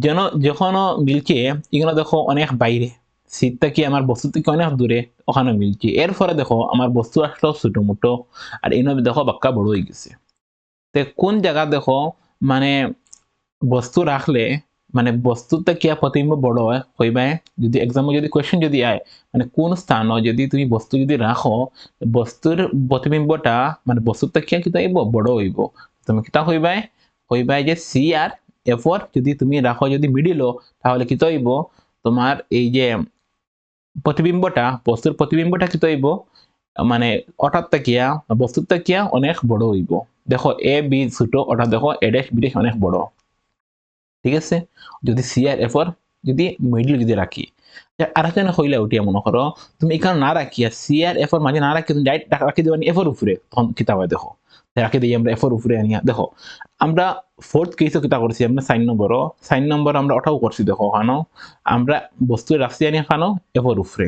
A: যেন যখন মিলকে এগুলো দেখো অনেক বাইরে, সিটটা কি আমার বস্তু থেকে অনেক দূরে ওখানে মিলছে, এর ফলে দেখো আমার বস্তু আসলো ছোট মোটো আর এইভাবে দেখো বাক্কা বড় হয়ে গেছে। তো কোন জায়গা দেখো মানে বস্তু রাখলে মানে বস্তুতে কিয়া প্রতিবিম্ব বড় হয় হইবা যদি এক্সামে যদি কোয়েশ্চেন যদি আয় মানে কোন স্থানও যদি তুমি বস্তু যদি রাখো বস্তুর প্রতিবিম্বটা মানে বস্তুতে কিয়া কিতা হইব বড় হইব তুমি কিতা হইবা যে সি আর এফর যদি তুমি রাখো যদি মিডিলও তাহলে কিতা হইব তোমার এই যে প্রতিবিম্বটা বস্তুর প্রতিবিম্বটা কিতা হইব মানে অর্থাৎ কিয়া বস্তুতে কিয়া অনেক বড় হইব দেখো এ বি ছোট অর্থাৎ দেখো এ ড্যাশ বি ড্যাশ অনেক বড় ঠিক আছে যদি সি আর এফর যদি মিডল যদি রাখি আরেকজন হইলে উঠিয়া মনে করো তুমি এখানে না রাখিয়া সি আর এফর মাঝে না রাখি তুমি ডাইরেক্ট রাখি দেবা এফর উপরে তখন কিতা হয় দেখো রাখি দিই আমরা এফর উপরে আনিয়া দেখো আমরা ফোর্থ কেসও কিতা করছি আমরা সাইন নম্বর আমরা ওটাও করছি দেখো ওখানো আমরা বস্তু রাখছি আনিয়া খানো এফর উপরে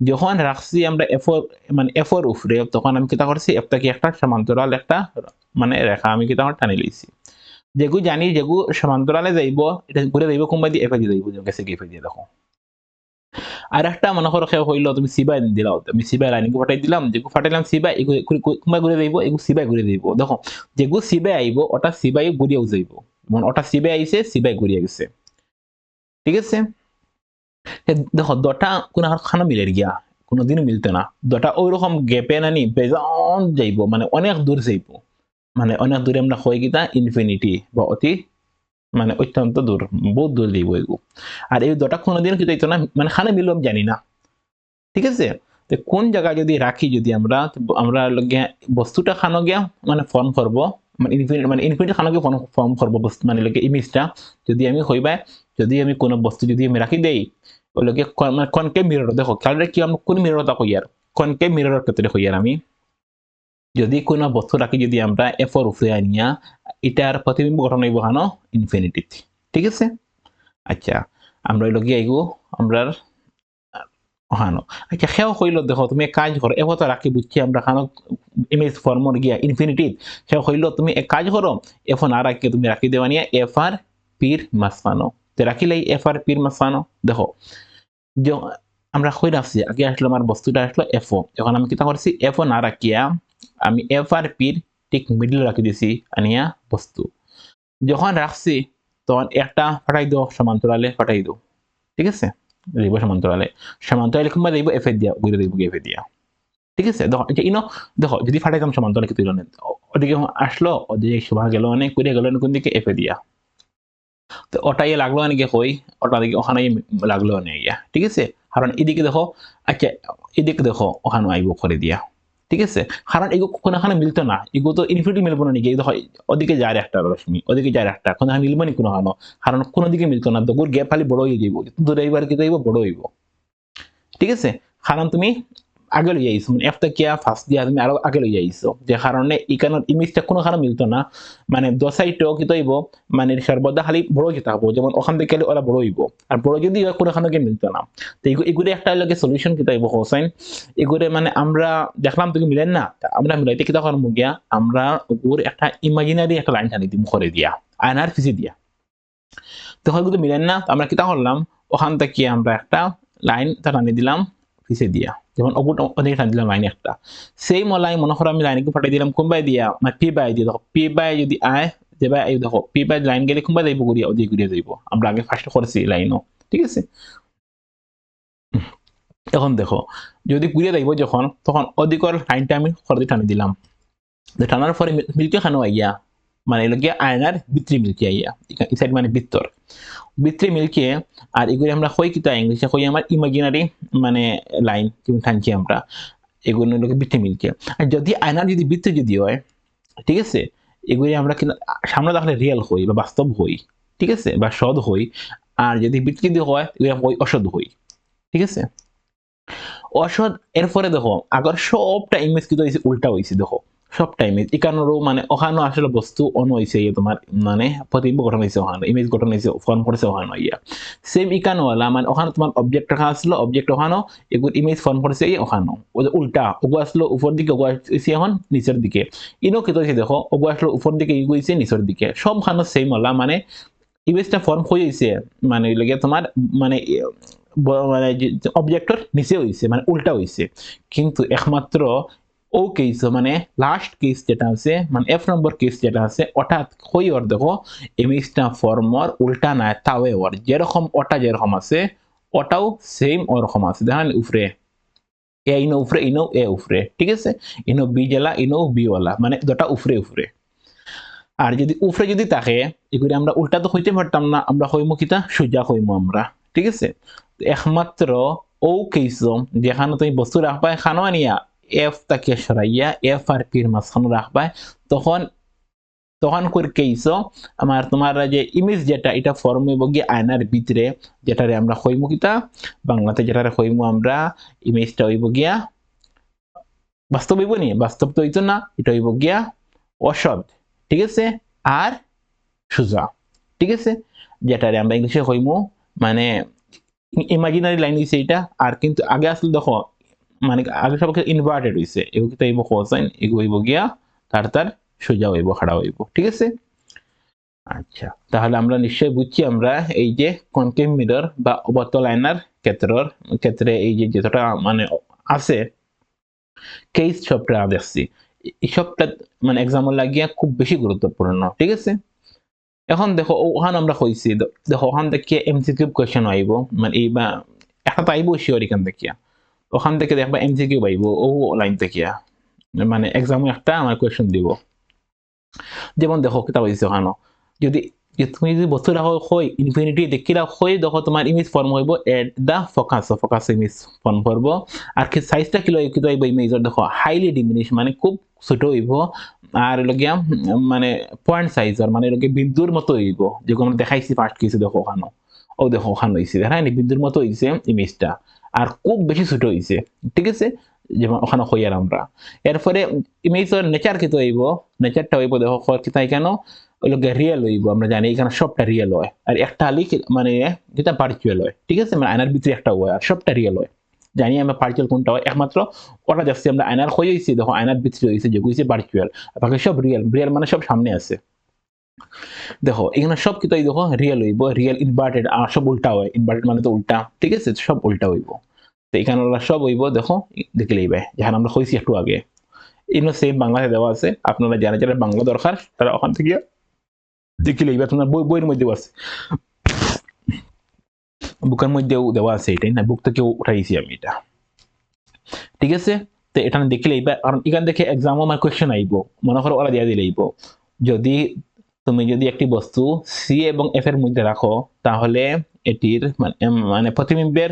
A: যখন রাখছি আমরা এফর মানে এফর উপরে তখন আমি কিতা করছি এফটাকে একটা সমান্তরাল একটা মানে রেখা আমি কিতা টানি লইছি যেগু জানি যেগু সমান্তরালে যাইব এটা ঘুরে যাইব কোনবা দিয়ে এফে দিয়ে যাইব গেছে কি এফে দিয়ে দেখো আর একটা মনে করো কেউ হইলো তুমি সিবাই দিলাও আমি সিবাই লাইনকে ফাটাই দিলাম যেগু ফাটাইলাম সিবাই কোনবা ঘুরে যাইব এগু সিবাই ঘুরে যাইব দেখো যেগু সিবাই আইব ওটা সিবাই ঘুরিয়েও যাইব মানে ওটা সিবাই আইছে সিবাই ঘুরিয়ে গেছে ঠিক আছে দেখো দটা কোন খানো মিলে গিয়া কোনোদিনও মিলতো না দটা ওই রকম গ্যাপে নানি বেজন যাইব মানে অনেক দূর যাইব মানে অনেক দূরে আমরা হয়ে গিতা ইনফিনিটি বা অতি মানে অত্যন্ত দূর বহুত দূর যাইব এগু আর এই দটা কোনোদিন কি যাইতো না মানে খানে মিলব জানি না ঠিক আছে তো কোন জায়গায় যদি রাখি যদি আমরা বস্তুটা খানো গিয়া মানে ফর্ম করব মানে ইনফিনিটি খানো গিয়ে ফর্ম করব মানে লগে ইমেজটা যদি আমি হইবা যদি আমি কোনো বস্তু যদি আমি রাখি দেই ওই লগে কনকেভ মিরর দেখো খেয়াল রাখি আমরা কোন মিররটা কই আর কনকেভ মিররের ক্ষেত্রে কই আর আমি যদি কোনো বস্তু রাখি যদি আমরা এফর উপরে আনিয়া এটার প্রতিবিম্ব গঠন হইব হানো ইনফিনিটিতে ঠিক আছে আচ্ছা আমরা লগে আইগো আমরা হানো আচ্ছা সেও কইল দেখো তুমি কাজ করো এফত রাখি বুঝছি আমরা খানো ইমেজ ফর্মর গিয়া ইনফিনিটিত সেও কইল তুমি এক কাজ করো এফ না রাখি তুমি রাখি দেওয়া নিয়ে এফ আর পির মাসফানো তো রাখিলেই এফ আর পির মাসফানো দেখো আমরা কই রাখছি আগে আসলো আমার বস্তুটা আসলো এফও এখন আমি কিতা করছি এফও না রাখিয়া আমি এফ আর পির ঠিক মিডল রাখি দিছি আনিয়া বস্তু যখন রাখছি তখন একটা ফাটাই দাও সমান্তরালে ফাটাই দাও ঠিক আছে দিব সমান্তরালে কিংবা দিব এফে দিয়া ঘুরে দিব এফে দিয়া ঠিক আছে দেখো ইনো দেখো যদি ফাটাইতাম সমান্তরালে কিন্তু ওদিকে আসলো ওদিকে শোভা গেল অনেক করে গেল কোন দিকে এফে দিয়া তো ওটাই লাগলো অনেকে কই ওটা দিকে ওখানে লাগলো অনেক গিয়া ঠিক আছে কারণ এদিকে দেখো আচ্ছা এদিকে দেখো ওখানে আইব করে দিয়া ঠিক আছে কারণ এগুলো কোনোখানে মিলতো না এগুলো তো ইনফিনিটি মিলবো না নাকি দেখো ওদিকে যায় একটা রশ্মি ওদিকে যায় একটা কোনোখানে মিলবো নি কোনো কারণ কোনো দিকে মিলতো না দগুর গ্যাপ খালি বড় হয়ে যাইব দূরে এইবার কি যাইব বড় হইব ঠিক আছে কারণ তুমি আগে লই যাইছো মানে এফটা কিয়া ফার্স্ট দিয়া তুমি আরো আগে লই যাইছো যে কারণে ইকানোর ইমেজটা কোনোখানে মিলতো না মানে দসাইটো কি তৈব মানে সর্বদা খালি বড় যেতে হবো যেমন ওখান থেকে ওরা বড় হইব আর বড় যদি কোনোখানে মিলতো না তো এগুলো একটা লগে সলিউশন কি তৈব হোসাইন এগুলো মানে আমরা দেখলাম তুমি মিলেন না আমরা মিলাইতে কিতা করব গিয়া আমরা ওর একটা ইমাজিনারি একটা লাইন টানি দিম করে দিয়া আয়নার ফিসি দিয়া তো হয়তো মিলেন না আমরা কিতা করলাম ওখান থেকে আমরা একটা লাইন টানি দিলাম ফিসে দিয়া যেমন ওদিকে টানি দিলাম লাইন একটা সেই লাইন মনে করো আমি লাইনকে ফাটাই দিলাম কোনবাই দিয়া মানে পি বাই দিয়ে দেখো পি বাই যদি আয় যে বাই দেখো পি বাই লাইন গেলে কোনবাই যাইব ঘুরিয়া ওদিকে ঘুরিয়ে যাইব আমরা আগে ফার্স্ট করেছি লাইনও ঠিক আছে এখন দেখো যদি ঘুরিয়ে যাইব যখন তখন অধিকর লাইনটা আমি খরদি টানি দিলাম টানার পরে মিল্কি খানো আইয়া মানে এলাকা আয়নার ভিতরে মিল্কি আইয়া সাইড মানে ভিতরে মিল্কি আর এগুলি আমরা কই কিতা ইংলিশে কই আমার ইমাজিনারি মানে লাইন যেমন টানছি আমরা এগুলো লোকে ভিতরে মিল্কি আর যদি আয়নার যদি ভিতরে যদি হয় ঠিক আছে এগুলি আমরা কিন্তু সামনে দেখলে রিয়েল হই বা বাস্তব হই ঠিক আছে বা সদ হই আর যদি ভিতরে যদি হয় এগুলি হই অসদ হই ঠিক আছে অসৎ এরপরে দেখো আগর সবটা ইমেজ কিন্তু হয়েছে উল্টা হয়েছে দেখো সবটা ইমেজ এখানেরও মানে ওখানে আসলে বস্তু অন হয়েছে তোমার মানে প্রতিবিম্ব গঠন হয়েছে ওখানে ইমেজ গঠন হয়েছে ফর্ম করেছে ওখানে ইয়া সেম ইকানওয়ালা মানে ওখানে তোমার অবজেক্ট রাখা আসলো অবজেক্ট ওখানেও এগুলো ইমেজ ফর্ম করেছে ওখানেও উল্টা ওগু আসলো উপর দিকে ওগু আসছে এখন নিচের দিকে ইনো কি হয়েছে দেখো ওগু আসলো উপর দিকে ইগু হয়েছে নিচের দিকে সবখানে সেম ওলা মানে ইমেজটা ফর্ম হয়েছে মানে লাগে তোমার মানে মানে অবজেক্টর নিচে হয়েছে মানে উল্টা হয়েছে কিন্তু একমাত্র ও কেস মানে লাস্ট কেস যেটা আছে মানে এফ নম্বর কেস যেটা আছে ওটা কই ওর দেখো ইমেজটা ফর্মর উল্টা না তাওয়ে ওর যেরকম ওটা যেরকম আছে ওটাও সেম ওরকম আছে দেখেন উপরে এ ইনো উপরে ইনো এ উপরে ঠিক আছে ইনো বি জেলা ইনো বি ওয়ালা মানে দুটা উপরে উপরে আর যদি উপরে যদি থাকে এগুলি আমরা উল্টা তো হইতে পারতাম না আমরা হইমু কিতা সোজা হইমু আমরা ঠিক আছে একমাত্র ও কেস যেখানে তুমি বস্তু রাখবা এখানেও আনিয়া এফ তাকে সরাইয়া এফ আর পির মাঝখানে রাখবা তখন তখন করে কেইসো আমার তোমার যে ইমেজ যেটা এটা ফর্ম হইব গিয়ে আয়নার ভিতরে যেটারে আমরা হইমু কিতা বাংলাতে যেটারে হইমু আমরা ইমেজটা হইব গিয়া বাস্তব হইব নি বাস্তব তো হইতো না এটা হইব গিয়া অসৎ ঠিক আছে আর সোজা ঠিক আছে যেটারে আমরা ইংলিশে হইমু মানে ইমাজিনারি লাইন হইছে এটা আর কিন্তু আগে আসলে দেখো মানে আগে সব ইনভার্টেড হইছে এগুলো তো হইব কোসাইন এগুলো হইব গিয়া তার সোজা হইব খাড়া হইব ঠিক আছে আচ্ছা তাহলে আমরা নিশ্চয়ই বুঝছি আমরা এই যে কনকেভ মিরর বা অবতল আয়নার ক্ষেত্রে এই যে যেটা মানে আছে কেস সবটা দেখছি এই সবটা মানে এক্সাম্পল লাগিয়া খুব বেশি গুরুত্বপূর্ণ ঠিক আছে এখন দেখো ওখান আমরা কইছি দেখো ওখান থেকে এমসিকিউ কোয়েশ্চেন আইব মানে এই বা একটা তো আইব শিওর এখান থেকে ওখান থেকে দেখবা এমসিকিউ আইব ও লাইন থেকে মানে এক্সামে একটা আমার কোয়েশ্চেন দিব যেমন দেখো কিতা হইছে ওখানে যদি তুমি যদি বস্তু রাখো হয় ইনফিনিটি দেখি রাখো হয় দেখো তোমার ইমেজ ফর্ম হইব এট দা ফোকাস ইমেজ ফর্ম করব আর কি সাইজটা কি লয় কি হইব ইমেজর দেখো হাইলি ডিমিনিশ মানে খুব ছোট হইব আর লগিয়া মানে পয়েন্ট সাইজর মানে লগে বিন্দুর মতো হইব যেগুলো আমরা দেখাইছি ফার্স্ট কেসে দেখো ওখানে ও দেখো ওখানে হইছে হ্যাঁ বিন্দুর মতো হইছে ইমেজটা আর খুব বেশি ছোট হইছে ঠিক আছে যেমন ওখানে হইয়ার আমরা এরপরে ইমেজর নেচার কি হইব নেচারটা হইব দেখো কিতাই কেন ওই লোক রিয়েল হইব আমরা জানি এখানে সবটা রিয়েল হয় আর একটা আলি মানে যেটা ভার্চুয়াল হয় ঠিক আছে মানে আয়নার ভিতরে একটা হয় আর সবটা রিয়েল হয় জানি আমরা ভার্চুয়াল কোনটা হয় একমাত্র ওটা যাচ্ছে আমরা আয়নার হয়ে হয়েছি দেখো আয়নার ভিতরে হয়েছে যেগুলো হয়েছে ভার্চুয়াল বাকি সব রিয়েল রিয়েল মানে সব সামনে আছে দেখো এখানে সব কিন্তু দেখো রিয়েল হইব রিয়েল ইনভার্টেড আর সব উল্টা হয় ইনভার্টেড মানে তো উল্টা ঠিক আছে সব উল্টা হইব তো এখানে সব হইব দেখো দেখে লইবে যেখানে আমরা হয়েছি একটু আগে ইনো সেম বাংলাতে দেওয়া আছে আপনারা যারা যারা বাংলা দরকার তারা ওখান থেকে দেখলে এবার তোমার বইয়ের মধ্যেও আছে বুকের মধ্যেও দেওয়া আছে এটাই না বুক থেকেও উঠাইছি আমি এটা ঠিক আছে তো এটা দেখলে এইবার কারণ এখান থেকে এক্সামও আমার কোয়েশ্চেন আইব মনে করো ওরা দিয়ে দিলে আইব যদি তুমি যদি একটি বস্তু সি এবং এফ এর মধ্যে রাখো তাহলে এটির মানে প্রতিবিম্বের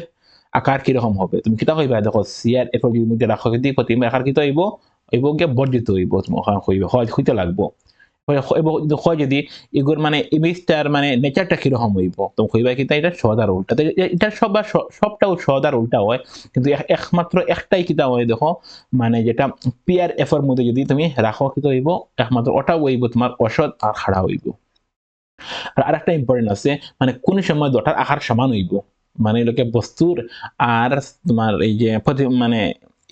A: আকার কিরকম হবে তুমি কিতা কইবা দেখো সি আর এফ এর মধ্যে রাখো যদি প্রতিবিম্বের আকার কিতা হইব হইব গিয়ে বর্ধিত হইব তুমি ওখানে কইবে হইতে লাগবো হয় যদি এগুলোর মানে ইমেজটার মানে নেচারটা কিরকম হইব তো কইবা কি এটা সদার উল্টা এটা সবটাও সদার উল্টা হয় কিন্তু একমাত্র একটাই কিতা হয় দেখো মানে যেটা পিয়ার এফের মধ্যে যদি তুমি রাখো কি হইব একমাত্র ওটা হইব তোমার অসৎ আর খাড়া হইব আর আরেকটা ইম্পর্টেন্ট আছে মানে কোন সময় দুটার আকার সমান হইব মানে লোকে বস্তুর আর তোমার এই যে মানে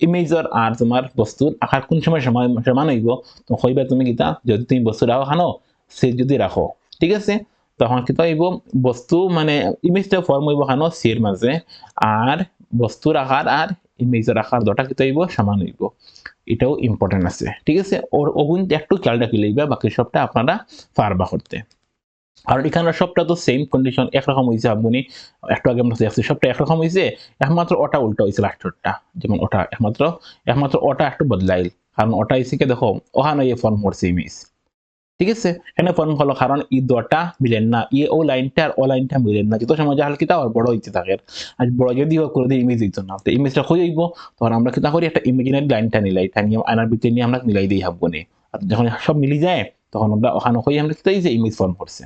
A: ইমেজর আর তোমার বস্তুর আকার কোন সময় সমান হইব তো হইবা তুমি কিতা যদি তুমি বস্তু রাখো খানো সে যদি রাখো ঠিক আছে তখন কিতা হইব বস্তু মানে ইমেজটা ফর্ম হইব খানো সির মাঝে আর বস্তুর আকার আর ইমেজর আকার দুটা কিতা হইব সমান হইব এটাও ইম্পর্টেন্ট আছে ঠিক আছে ওর ওগুন একটু খেয়াল রাখি লইবা বাকি সবটা আপনারা পারবা করতে আর এখানে সবটা তো সেম কন্ডিশন একরকম হয়েছে আপনি একটু আগে আমরা দেখছি সবটা একরকম হয়েছে একমাত্র ওটা উল্টা হয়েছে লাস্টটা যেমন ওটা একমাত্র ওটা একটু বদলাইল কারণ ওটা এসে দেখো ওখানে এই ফর্ম করছে ইমেজ ঠিক আছে এখানে ফর্ম হলো কারণ ই দুটা মিলেন না ই ও লাইনটা আর ও লাইনটা মিলেন না যত সময় যা হালকিটা আর বড় হইতে থাকে আর বড় যদি করে দিয়ে ইমেজ দিত না তো ইমেজটা হয়ে যাইব তখন আমরা কিতা করি একটা ইমেজিনারি লাইনটা নিলাই এটা নিয়ে আয়নার ভিতরে নিয়ে আমরা মিলাই দিই ভাববো আর যখন সব মিলি যায় তখন আমরা ওখানে হয়ে আমরা কিতা যে ইমেজ ফর্ম করছে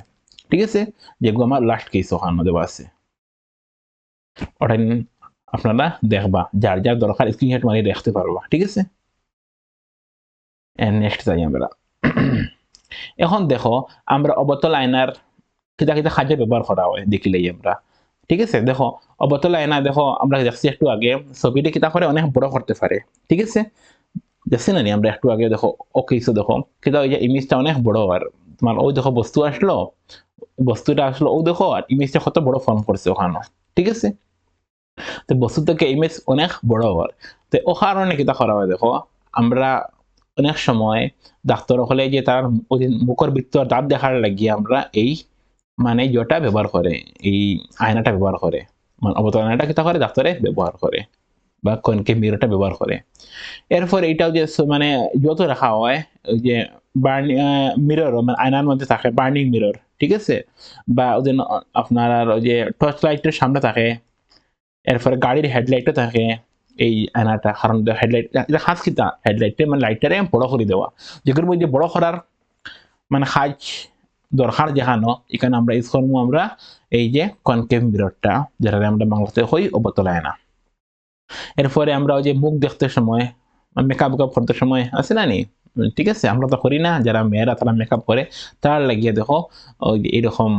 A: ঠিক আছে যেগুলো আমার লাস্ট কেস ওখানে দেওয়া আছে ওটা আপনারা দেখবা যার যার দরকার স্ক্রিনশট মারিয়ে দেখতে পারবা ঠিক আছে নেক্সট যাই আমরা এখন দেখো আমরা অবতল আয়নার কিতা কিতা কাজে ব্যবহার করা হয় দেখিলেই আমরা ঠিক আছে দেখো অবতল আয়না দেখো আমরা দেখছি একটু আগে ছবিটি কিতা করে অনেক বড় করতে পারে ঠিক আছে দেখছি না আমরা একটু আগে দেখো ওকে দেখো কিতা ওই যে ইমেজটা অনেক বড় আর তোমার ওই দেখো বস্তুটা আসলো ও দেখো আর ইমেজটা কত বড় ফর্ম করছে ওখানে ঠিক আছে তো বস্তু থেকে ইমেজ অনেক বড় হয় তো ও কারণে কিতা করা হয় দেখো আমরা অনেক সময় ডাক্তার হলে যে তার মুখের ভিতর দাঁত দেখার লাগিয়ে আমরা এই মানে যেটা ব্যবহার করে এই আয়নাটা ব্যবহার করে মানে অবতল আয়নাটা কিতা করে ডাক্তারে ব্যবহার করে বা কনকে মিররটা ব্যবহার করে এরপর এটাও যে মানে যত রাখা হয় ওই যে মিরর মানে আয়নার মধ্যে থাকে বার্নিং মিরর ঠিক আছে বা ওদের আপনার আর ওই যে টর্চ লাইটের সামনে থাকে এরপরে গাড়ির হেডলাইটও থাকে এই আয়নাটা কারণ হেডলাইট খাস কিতা হেডলাইটে মানে লাইটটারে বড় করে দেওয়া যেগুলোর মধ্যে বড় করার মানে কাজ দরকার যেখানো এখানে আমরা ইউজ করবো আমরা এই যে কনকেভ মিররটা যেটা আমরা বাংলাতে হই অবতল আয়না এরপরে আমরা ওই যে মুখ দেখতে সময় মেকআপ করতে সময় আছে না নি ঠিক আছে আমরা তো করি না যারা মেয়েরা তারা মেকআপ করে তার লাগিয়ে দেখো ওই এরকম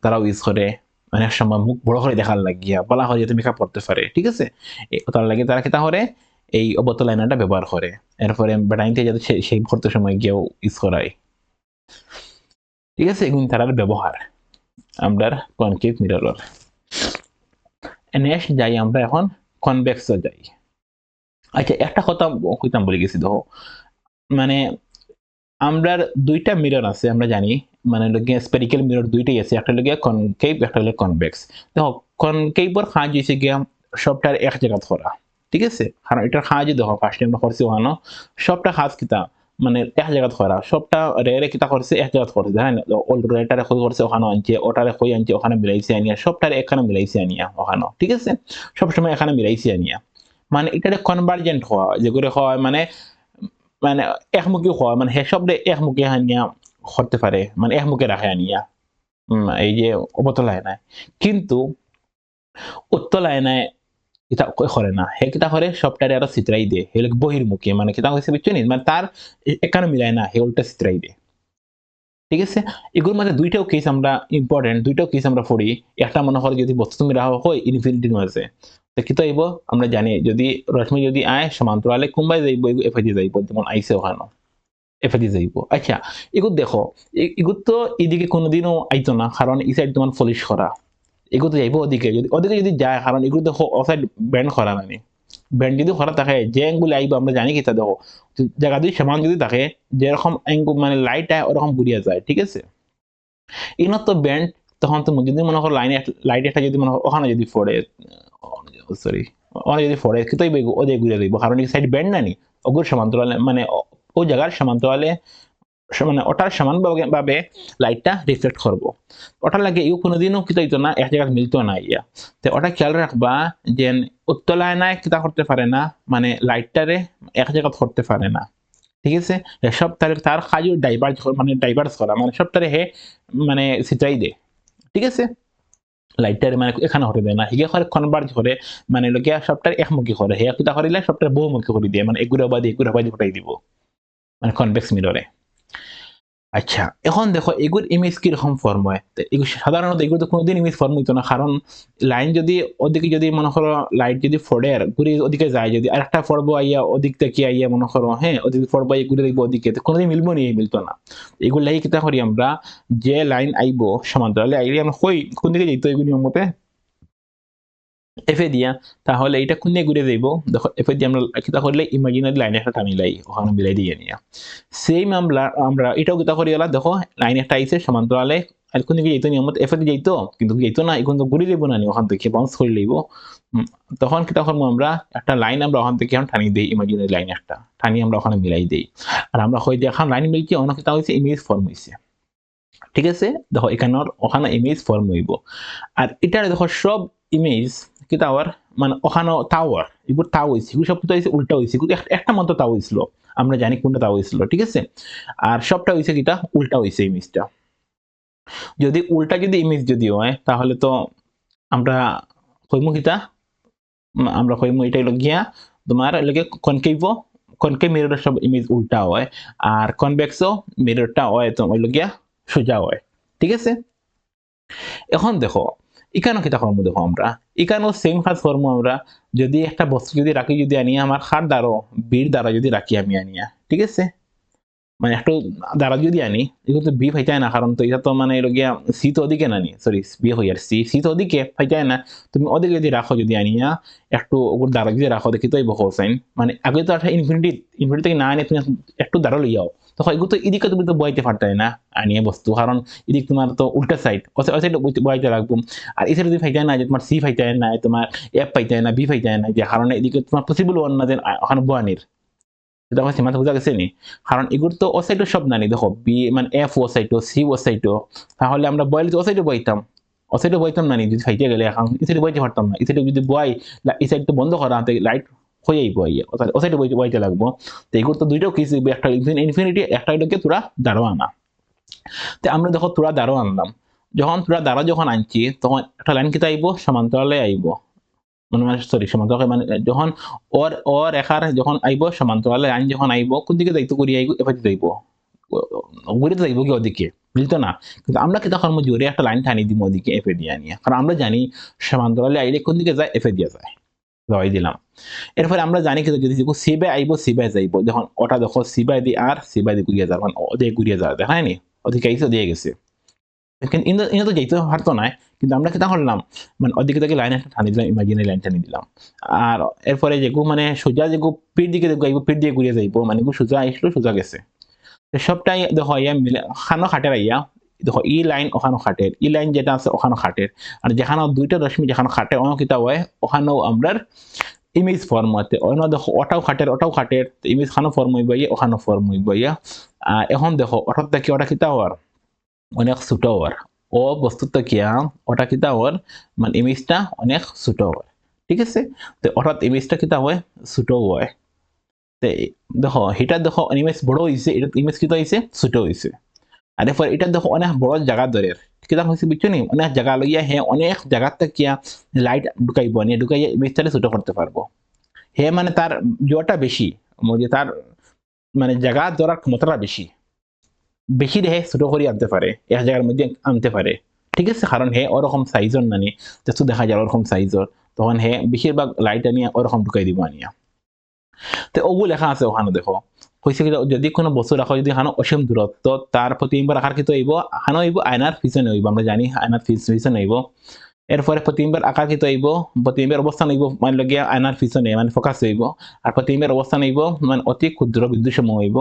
A: তারাও ইউজ করে অনেক সময় মুখ বড় করে দেখার লাগিয়া বলা হয় যাতে মেকআপ করতে পারে ঠিক আছে তার লাগিয়ে তারা কি তাহলে এই অবতল আয়নাটা ব্যবহার করে এরপরে বেড়াইতে যাতে সেই করতে সময় গিয়েও ইউজ করায় ঠিক আছে এগুলো তারার ব্যবহার আমরা কনকেভ মিরর নেক্সট যাই আমরা এখন কনভেক্সও যাই আচ্ছা একটা কথা কইতাম বলে গেছি দেখো মানে আমরা দুইটা মিরর আছে আমরা জানি মানে স্পেরিক্যাল মিরর দুইটাই আছে একটা লাগে কনকেভ একটা লাগে কনভেক্স দেখো কনকেভর কাজ হইছে গিয়া সবটার এক জায়গা করা ঠিক আছে কারণ এটার কাজই দেখো ফার্স্ট আমরা করছি ওখানে সবটা কাজ কিতা মানে এক জায়গা করা সবটা রেরে কিতা করছে এক জায়গা করছে হ্যাঁ অলরেটারে কই করছে ওখানে আনছে ওটারে কই আনছে ওখানে মিলাইছে আনিয়া সবটারে এখানে মিলাইছে আনিয়া ওখানে ঠিক আছে সবসময় এখানে মিলাইছে আনিয়া মানে এটারে কনভার্জেন্ট হওয়া যেগুলো হয় মানে মানে একমুখী হওয়া মানে হে শব্দে একমুখী আনিয়া করতে পারে মানে একমুখে রাখে আনিয়া এই যে অবতল আয়নায় কিন্তু উত্তল আয়নায় এটা করে না হে কিতা করে সবটারে আরো চিত্রাই দিয়ে হে বহির্মুখী মানে কিতা হয়েছে বুঝছো নি মানে তার এখানে মিলায় না হে উল্টা চিত্রাই দিয়ে ঠিক আছে এগুলোর মধ্যে দুইটাও কেস আমরা ইম্পর্টেন্ট দুইটাও কেস আমরা পড়ি একটা মনে হয় যদি বস্তু তুমি রাখা হয় ইনফিনিটির মাঝে তো কি তো আইব আমরা জানি যদি রশ্মি যদি আয় সমান্তরালে কোনবাই যাইব এফএডি যাইব যেমন আইসে ওখানে এফএডি যাইব আচ্ছা এগুলো দেখো এগুলো তো এদিকে কোনোদিনও আইতো না কারণ এই সাইড তোমার পলিশ করা এগুলো তো যাইব ওদিকে যদি যায় কারণ এগুলো দেখো অসাইড ব্যান্ড করা মানে ব্যান্ড যদি করা থাকে যে অ্যাঙ্গুল আইব আমরা জানি কি তা দেখো জায়গা যদি সমান যদি থাকে যেরকম অ্যাঙ্গুল মানে লাইট আয় ওরকম ঘুরিয়ে যায় ঠিক আছে ইনত তো ব্যান্ড তখন তো যদি মনে করো লাইট একটা যদি মনে করো ওখানে যদি পড়ে সরি ওখানে যদি পড়ে কিন্তু ওদের ঘুরে যাইব কারণ এই সাইড ব্যান্ড না নি ওগুর সমান্তরালে মানে ওই জায়গার সমান্তরালে মানে ওটার সমানভাবে লাইটটা রিফ্লেক্ট করবো ওটার লাগে ইউ কোনোদিনও কিতা হইতো না এক জায়গায় মিলতো না ইয়া তো ওটা খেয়াল রাখবা যে উত্তল আয়নায় কিতা করতে পারে না মানে লাইটটারে এক জায়গায় করতে পারে না ঠিক আছে সব তার কাজও ডাইভার্স করা মানে সবটারে হে মানে সিটাই দে ঠিক আছে লাইটটারে মানে এখানে হতে দেয় না হিগে করে কনভার্জ করে মানে লোকে সবটার একমুখী করে হে কিতা করিলে সবটার বহুমুখী করে দিয়ে মানে এগুড়াবাদি ঘটাই দিব মানে কনভেক্স মিররে আচ্ছা এখন দেখো এগুর ইমেজ কিরকম ফর্ম হয় সাধারণত এগুলো তো কোনোদিন ইমেজ ফর্ম হইতো না কারণ লাইন যদি ওদিকে যদি মনে করো লাইট যদি ফোড়ের ঘুরে ওদিকে যায় যদি আর একটা ফর্ব আইয়া ওদিক থেকে আইয়া মনে করো হ্যাঁ ওদিকে ফর্ব আইয়া ঘুরে দেখবো ওদিকে কোনোদিন মিলবো নি মিলতো না এগুলো লাগি কিতা করি আমরা যে লাইন আইবো সমান্তরালে আইলে আমরা কই কোন দিকে যাইতো এগুলি মতে এফে দিয়া তাহলে এটা কোন দিকে ঘুরে যাইব দেখো এফে দিয়ে আমরা কিতা করলে ইমাজিনারি লাইন একটা টানি লাই ওখানে মিলাই দিয়ে নিয়া সেম আমরা এটাও কিতা করি গেলা দেখো লাইন একটা আইছে সমান্তরালে আর কোন দিকে যাইতো নিয়মত এফে দিয়ে যাইতো কিন্তু যাইতো না এখন তো ঘুরে যাইব না ওখান থেকে বাউন্স করে লইব তখন কিতা করবো আমরা একটা লাইন আমরা ওখান থেকে এখন টানি দিই ইমাজিনারি লাইন একটা টানি আমরা ওখানে মিলাই দিই আর আমরা হয়ে যে এখন লাইন মিলছি অনেক কিতা হয়েছে ইমেজ ফর্ম হয়েছে ঠিক আছে দেখো এখানের ওখানে ইমেজ ফর্ম হইব আর এটা দেখো সব ইমেজ কি টাওয়ার মানে ওখানে টাওয়ার এগুলো তাও হয়েছে এগুলো সব কিছু হয়েছে উল্টা হয়েছে কিন্তু একটা মতো তাও হয়েছিল আমরা জানি কোনটা তাও হয়েছিল ঠিক আছে আর সবটা হয়েছে কিটা উল্টা হয়েছে ইমেজটা যদি উল্টা যদি ইমেজ যদি হয় তাহলে তো আমরা কইমু কিটা আমরা কইমু এটা গিয়া তোমার লগে কনকেভ মিররের সব ইমেজ উল্টা হয় আর কনভেক্সও মিররটা হয় তো ওই লগিয়া সোজা হয় ঠিক আছে এখন দেখো এখানেও কিতা করবো দেখো আমরা এখানেও সেম কাজ করবো আমরা যদি একটা বস্তু যদি রাখি যদি আনিয়া আমার খার দ্বারা বীর দ্বারা যদি রাখি আমি আনিয়া ঠিক আছে মানে একটু দ্বারা যদি আনি এগুলো তো বি ফাইতায় না, কারণ তো এটা তো মানে গিয়া সি তো ওদিকে না নি, সরি বি হই আর সি তো ওদিকে ফাইতায় না। তুমি ওদিকে যদি রাখো, যদি আনিয়া একটু ওগুর দ্বারা যদি রাখো, দেখি তো এই হোসাইন মানে আগে তো একটা ইনফিনিটি থেকে না আনিয়ে তুমি একটু দ্বারা লইয়াও, তখন এগুলো তো এদিকে তুমি তো বইতে পারতাই না আনিয়ে বস্তু, কারণ এদিক তোমার তো উল্টা সাইড, ওই সাইড বইতে রাখবো। আর এই সাইড যদি ফাইতায় না, যে তোমার সি ফাইতায় না, তোমার এফ ফাইতায় না, বি ফাইতায় না, যে কারণে এদিকে তোমার পসিবল ওয়ান না যে ওখানে বোয়ানির, এটা আমার সীমান্ত বোঝা গেছে নি। কারণ এগুলো তো ও সাইডও সব নানি, দেখো বি মানে এফ ও সাইডও, সি ও সাইডও, তাহলে আমরা বয়ালে ও সাইডে বইতাম, ও সাইডে বইতাম নানি যদি ফাইটে গেলে, এখন এই সাইডে বইতে পারতাম না। এই সাইডে যদি বই, এই সাইড তো বন্ধ করা, লাইট হয়েই বই, ও সাইডে বইতে লাগবো। তো এগুলো তো দুইটাও কিছু, একটা ইনফিনিটি, একটা এটাকে তোরা দাঁড়ো আনা। তো আমরা দেখো তোরা দাঁড়ো আনলাম, যখন তোরা দাঁড়া যখন আনছি, তখন একটা লাইন কিতা আইব, সমান্তরালে আইব, মানে সরি সমান্তরাল, মানে যখন ওর রেখার যখন আইব সমান্তরালে লাইন যখন আইব, কোন দিকে যাইতো করি আইব, এপাশে যাইব, ঘুরে যাইব কি ওদিকে, বুঝতো না? কিন্তু আমরা কি তখন জোরে একটা লাইন টানি দিব ওদিকে এফে দিয়ে নিয়ে, কারণ আমরা জানি সমান্তরালে আইলে কোন দিকে যায়, এফে দিয়ে যায়, যাই দিলাম। এরপরে আমরা জানি কি যদি সি বাই আইব, সি বাই যাইব, যখন ওটা দেখো সি বাই দি আর সি বাই দি ঘুরিয়ে যাবে, মানে ওদিকে ঘুরিয়ে যাবে, দেখায় নি ওদিকে আইসে দিয়ে গেছে, কিন্তু ইনো তো যাইতে পারতো না। কিন্তু আমরা কিতা করলাম, মানে ওদিকে থেকে লাইন একটা টানি দিলাম, ইমাজিনারি লাইন টানি দিলাম। আর এরপরে যেগু মানে সোজা যেগু পিঠ দিকে যাইব, পিঠ দিয়ে ঘুরিয়ে যাইব, মানে সোজা আসলো, সোজা গেছে। সবটাই দেখো ইয়া মিলে খানো খাটের আইয়া, দেখো ই লাইন ওখানো খাটের, ই লাইন যেটা আছে ওখানো খাটের, আর যেখানে দুইটা রশ্মি যেখানে খাটে অন্য কিতা হয়, ওখানেও আমরা ইমেজ ফর্ম হতে অন্য দেখো ওটাও খাটের, ইমেজ খানো ফর্ম হইব ইয়া, ওখানো ফর্ম হইব ইয়া। এখন দেখো ওটার থেকে ওটা কিতা হওয়ার অনেক ছোট হওয়ার, ও বস্তুত কিয়া ওটা কিতা হওয়ার, মানে ইমেজটা অনেক ছোট হয়, ঠিক আছে? তো অর্থাৎ ইমেজটা কিতা হয়, ছোট হয়। দেখো এটা দেখো ইমেজ বড় হয়েছে, এটা ইমেজ কিতা হয়েছে, ছোট হয়েছে। আর এরপর এটা দেখো অনেক বড় জায়গা ধরে কিতা হয়েছে, বুঝছো নি? অনেক জায়গা লইয়া হে অনেক জায়গার থেকে লাইট ঢুকাইব, নিয়ে ঢুকাইয়া ইমেজটাকে ছোট করতে পারবো। হে মানে তার জোরটা বেশি, তার মানে জায়গা ধরার ক্ষমতাটা বেশি, বেশি হে ছোট করে আনতে পারে, এক জায়গার মধ্যে আনতে পারে, ঠিক আছে? কারণ হে ওরকম সাইজর নানি, যেহেতু দেখা যায় ওরকম সাইজর, তখন হে বেশিরভাগ লাইট আনিয়া ওরকম ঢুকাই দিব আনিয়া। তো ওগুলো লেখা আছে ওখানে দেখো, হয়েছে কি, যদি কোনো বস্তু রাখো যদি হানো অসীম দূরত্ব, তার প্রতিবিম্ব রাখার কিন্তু হইব, হানো হইব আয়নার পিছনে হইব, আমরা জানি আয়নার পিছনে হইব। এরপরে প্রতিবিম্বের আকার কিন্তু হইব, প্রতিবিম্বের অবস্থান হইব মানে লগিয়া আয়নার পিছনে, মানে ফোকাস হইব। আর প্রতিবিম্বের অবস্থান হইব মানে অতি ক্ষুদ্র বিন্দু সমূহ হইব।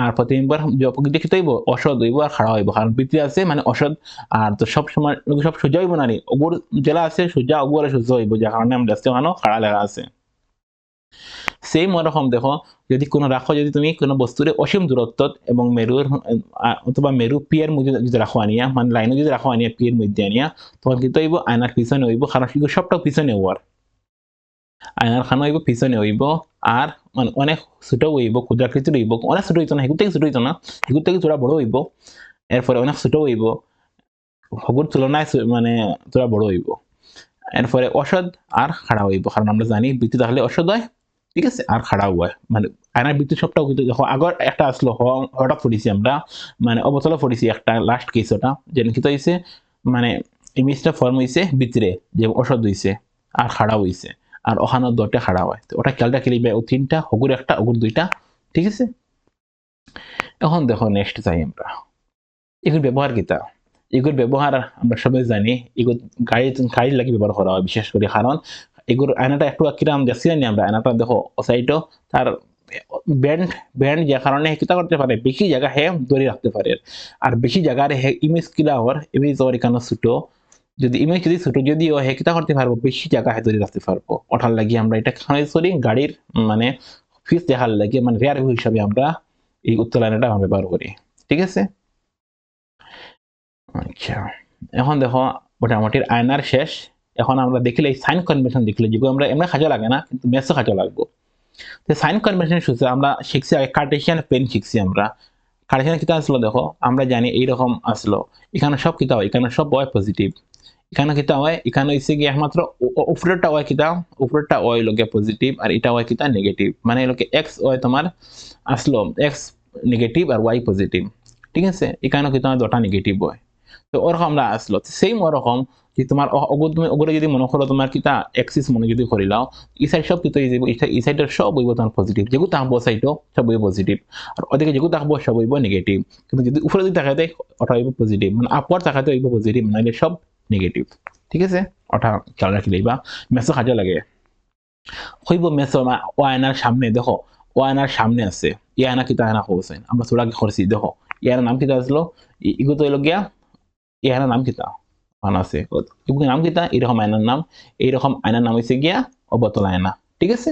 A: আর প্রতিবিম্বের প্রকৃতি হইব অসৎ হইব আর খাড়া হইব, কারণ বৃত্তি আছে মানে অসৎ। আর তো সব সময় সব সোজা হইব না, ওগুর জেলা আছে সোজা, ওগুলো সোজা হইব, যার কারণে আমরা দেখতে ওখানে খাড়া লেখা আছে। সেম ওরকম দেখো, যদি কোনো রাখো, যদি তুমি কোনো বস্তুরে অসীম দূরত্ব এবং মেরুর অথবা মেরু পি এর মধ্যে যদি রাখো আনিয়া, মানে লাইনে যদি রাখো আনিয়া পি এর মধ্যে আনিয়া, তখন কিন্তু হইব আয়নার পিছনে হইব, কারণ সবটা পিছনে হওয়ার, আয়নার খানো হইব পিছনে হইব। আর মানে অনেক ছোট হইব, ক্ষুদ্রাকৃতির হইব, অনেক ছোট হইতো না, হেগুর থেকে ছোট হইতো না, হেগুর থেকে তোরা বড় হইব। এরপরে অনেক ছোট হইব, হগুর তুলনায় মানে তোরা বড় হইব। এরপরে অসৎ আর খাড়া হইব, কারণ আমরা জানি বৃত্তি তাহলে অসৎ হয়, ঠিক আছে? আর খাড়াও হয়, মানে আয়নার বৃত্তি সবটাও কিন্তু দেখো আগর একটা আসলো হঠাৎ পড়েছি আমরা, মানে অবতলা পড়েছি একটা লাস্ট কেস, ওটা যে কি হয়েছে, মানে ইমেজটা ফর্ম হয়েছে ভিতরে যে অসৎ হয়েছে আর খাড়াও হয়েছে, আর ওখানে দুটা খাড়া হয়, তো ওটা খেয়ালটা খেলিবে, ও তিনটা হগুর একটা হগুর দুইটা, ঠিক আছে? এখন দেখো নেক্সট চাই আমরা এগুলোর ব্যবহার কিতা। এগুলোর ব্যবহার আমরা সবাই জানি, এগুলো গাড়ির লাগে ব্যবহার করা হয় বিশেষ করে, কারণ এগুলোর আয়নাটা একটু কিরাম দেখছি না আমরা, আয়নাটা দেখো সাইডও তার ব্যান্ড যে কারণে কিতা করতে পারে, বেশি জায়গা হে ধরে রাখতে পারে। আর বেশি জায়গার হে ইমেজ কিলা হওয়ার, ইমেজ হওয়ার এখানে ছোট, যদি ইমেজ যদি ছোট যদিও হে কিতা করতে পারবো, বেশি জায়গা হে ধরে রাখতে পারবো। ওঠার লাগি আমরা এটা সরি গাড়ির মানে ফিস দেখার লাগে, মানে রেয়ার ভিউ হিসাবে আমরা এই উত্তর আয়নাটা ব্যবহার করি, ঠিক আছে? আচ্ছা, এখন দেখো মোটামুটি আয়নার শেষ। এখন আমরা দেখলে এই সাইন কনভেনশন দেখলে, যেগুলো আমরা এমনি খাজা লাগে না, কিন্তু মেসও খাজা লাগবো। তো সাইন কনভেনশন সূত্রে আমরা শিখছি আগে কার্টেশিয়ান পেন শিখছি আমরা। কার্টেশিয়ান কিতা আসলো দেখো, আমরা জানি এইরকম আসলো, এখানে সব কিতা হয়, এখানে সব হয় পজিটিভ, এখানে কিতা হয়, এখানে হচ্ছে কি একমাত্র উপরেরটা হয় কিতা, উপরেরটা হয় লোকে পজিটিভ, আর এটা হয় কিতা নেগেটিভ, মানে লোকে এক্স হয় তোমার আসলো এক্স নেগেটিভ আর ওয়াই পজিটিভ, ঠিক আছে? এখানে কিতা হয় দুটা নেগেটিভ হয়। তো ওরকম আমরা আসলো সেম ওরকম যে তোমার তুমি ওগুলো যদি মনে করো তোমার কিতা এক্সিস মনে যদি করিলাও এই সাইড সব কিন্তু এই সাইডের সব হইব তোমার পজিটিভ যেগুলো থাকবো সাইডও সব হইব পজিটিভ আর ওদিকে যেগুলো থাকবো সব হইব নেগেটিভ কিন্তু যদি উপরে যদি তাকাতে ওটা হইব পজিটিভ মানে আপওয়ার্ড তাকাতে হইব পজিটিভ নাহলে সব নেগেটিভ ঠিক আছে ওটা খেয়াল রাখি লইবা মেসো কাজে লাগে হইব মেসো ও আয়নার সামনে দেখো ও আয়নার সামনে আছে এই আয়না কিতা আয়না হচ্ছে আমরা ছোড়া করছি দেখো এই আয়নার নাম কিতা আসলো ইগো তো হইল গিয়া এই আয়নার নাম কিতা আয়না আছে এবং নাম কিতা এরকম আয়নার নাম এইরকম আয়নার নাম হইছে গিয়া অবতল আয়না ঠিক আছে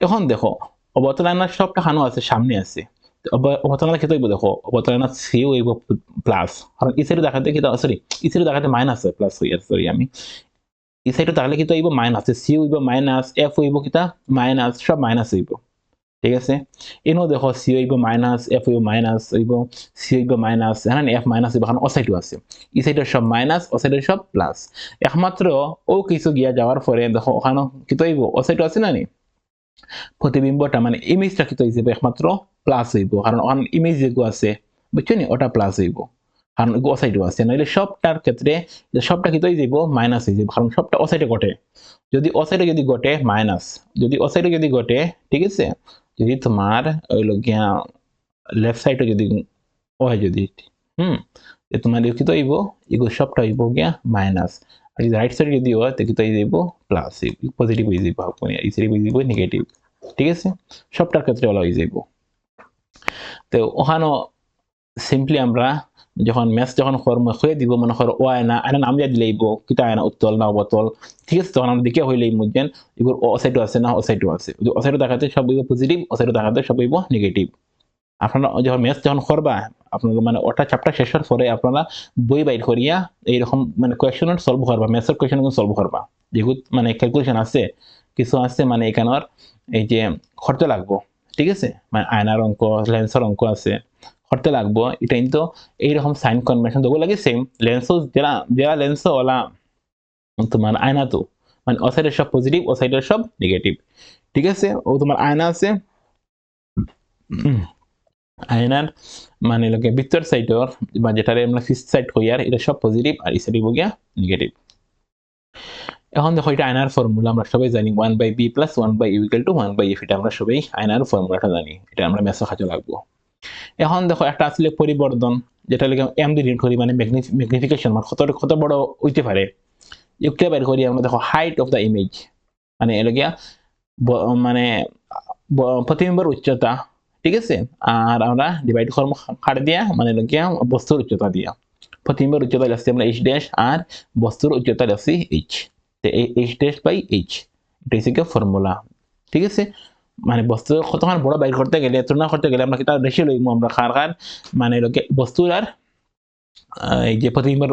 A: এখন দেখো অবতল আয়নার সবটা খানো আছে সামনে আছে অবতল আয়না খেতে হইব দেখো অবতল আয়না সিও হইব প্লাস কারণ এই সাইডে দেখাতে কিতা সরি এই সাইডে দেখাতে মাইনাস হয় প্লাস হইয়া সরি আমি এই সাইডে তাহলে কিন্তু হইব মাইনাস সি হইব মাইনাস এফ হইব কিতা মাইনাস সব মাইনাস হইব ঠিক আছে এনো দেখো সি হইব মাইনাস এফ হইব মাইনাস হইব সি হইব মাইনাস হ্যাঁ এফ মাইনাস হইব কারণ ও সাইডও আছে এই সাইডের সব মাইনাস ও সাইডের সব প্লাস একমাত্র ও কিছু গিয়া যাওয়ার পরে দেখো ওখানে কি হইব ও সাইডও আছে না নি প্রতিবিম্বটা মানে ইমেজটা কি হইছে একমাত্র প্লাস হইব কারণ ওখানে ইমেজ যেগুলো আছে বুঝছো নি ওটা প্লাস হইব কারণ ও সাইডও আছে নাহলে সবটার ক্ষেত্রে সবটা কি হয়ে যাব মাইনাস হয়ে যাব কারণ সবটা ও সাইডে ঘটে যদি ও সাইডে যদি ঘটে মাইনাস যদি ও সাইডে যদি ঘটে ঠিক আছে যদি তোমার ওই গিয়া লেফট সাইডে যদি হয় যদি তোমার কি তো হইব এগুলো সবটা হইব গিয়া মাইনাস আর যদি রাইট সাইডে যদি হয় তো কি তো হইব প্লাস পজিটিভ হয়ে যাব এই সাইডে হয়ে যাব নেগেটিভ ঠিক আছে সবটার ক্ষেত্রে ওলা হয়ে যাব তো ওখানে সিম্পলি আমরা যখন ম্যাথ যখন কর্ম হয়ে দিব মনে করো ও আয়না আয়না নাম যা দিলেইব কিতা আয়না উত্তল না অবতল ঠিক আছে তখন আমরা দেখে হইলেই বুঝবেন এগুলো ও সাইডও আছে না ও সাইডও আছে ও সাইডও দেখাতে সব হইব পজিটিভ ও সাইডও দেখাতে সব হইব নেগেটিভ আপনারা যখন ম্যাথ যখন করবা আপনারা মানে ওটা চ্যাপ্টার শেষ হওয়ার পরে আপনারা বই বাইর করিয়া এইরকম মানে কোয়েশ্চন সলভ করবা ম্যাথের কোয়েশ্চন সলভ করবা যেগুলো মানে ক্যালকুলেশন আছে কিছু আছে মানে এখানের এই যে খরচ লাগবো ঠিক আছে মানে আয়নার অঙ্ক লেন্সের অঙ্ক আছে করতে লাগবো এটা কিন্তু এইরকম সাইন কনভেনশন দেবো লাগে সেম লেন্সও যারা লেন্স ওলা তোমার আয়না তো মানে ও সাইডের সব পজিটিভ ও সাইডের সব নেগেটিভ ঠিক আছে ও তোমার আয়না আছে আয়নার মানে লোকে ভিতর সাইডর বা যেটারে আমরা ফিস্ট সাইড কই আর এটা সব পজিটিভ আর এই সাইড গিয়া নেগেটিভ এখন দেখো এটা আয়নার ফর্মুলা আমরা সবাই জানি 1/b + 1/u = 1/f এটা আমরা সবাই আয়নার ফর্মুলাটা জানি এটা আমরা মেসো কাজে লাগবো এখন দেখো একটা আসলে পরিবর্তন যেটা লাগে এম দিয়ে ডিনোট করি মানে ম্যাগনিফিকেশন মানে কত বড় হইতে পারে ইউকে বের করি আমরা দেখো হাইট অফ দ্য ইমেজ মানে এর গিয়া মানে প্রতিবিম্বের উচ্চতা ঠিক আছে আর আমরা ডিভাইড কর্ম কাট দিয়া মানে গিয়া বস্তুর উচ্চতা দিয়া প্রতিবিম্বের উচ্চতা লাগছে আমরা h ড্যাশ আর বস্তুর উচ্চতা লাগছে h তো h ড্যাশ বাই h এটা হচ্ছে ফর্মুলা ঠিক আছে মানে বস্তু কতক্ষণ বড় বাইর করতে গেলে তুলনা করতে গেলে আমরা কিতা বেশি লইব আমরা কার মানে লোকে বস্তুর আর এই যে প্রতিবিম্বর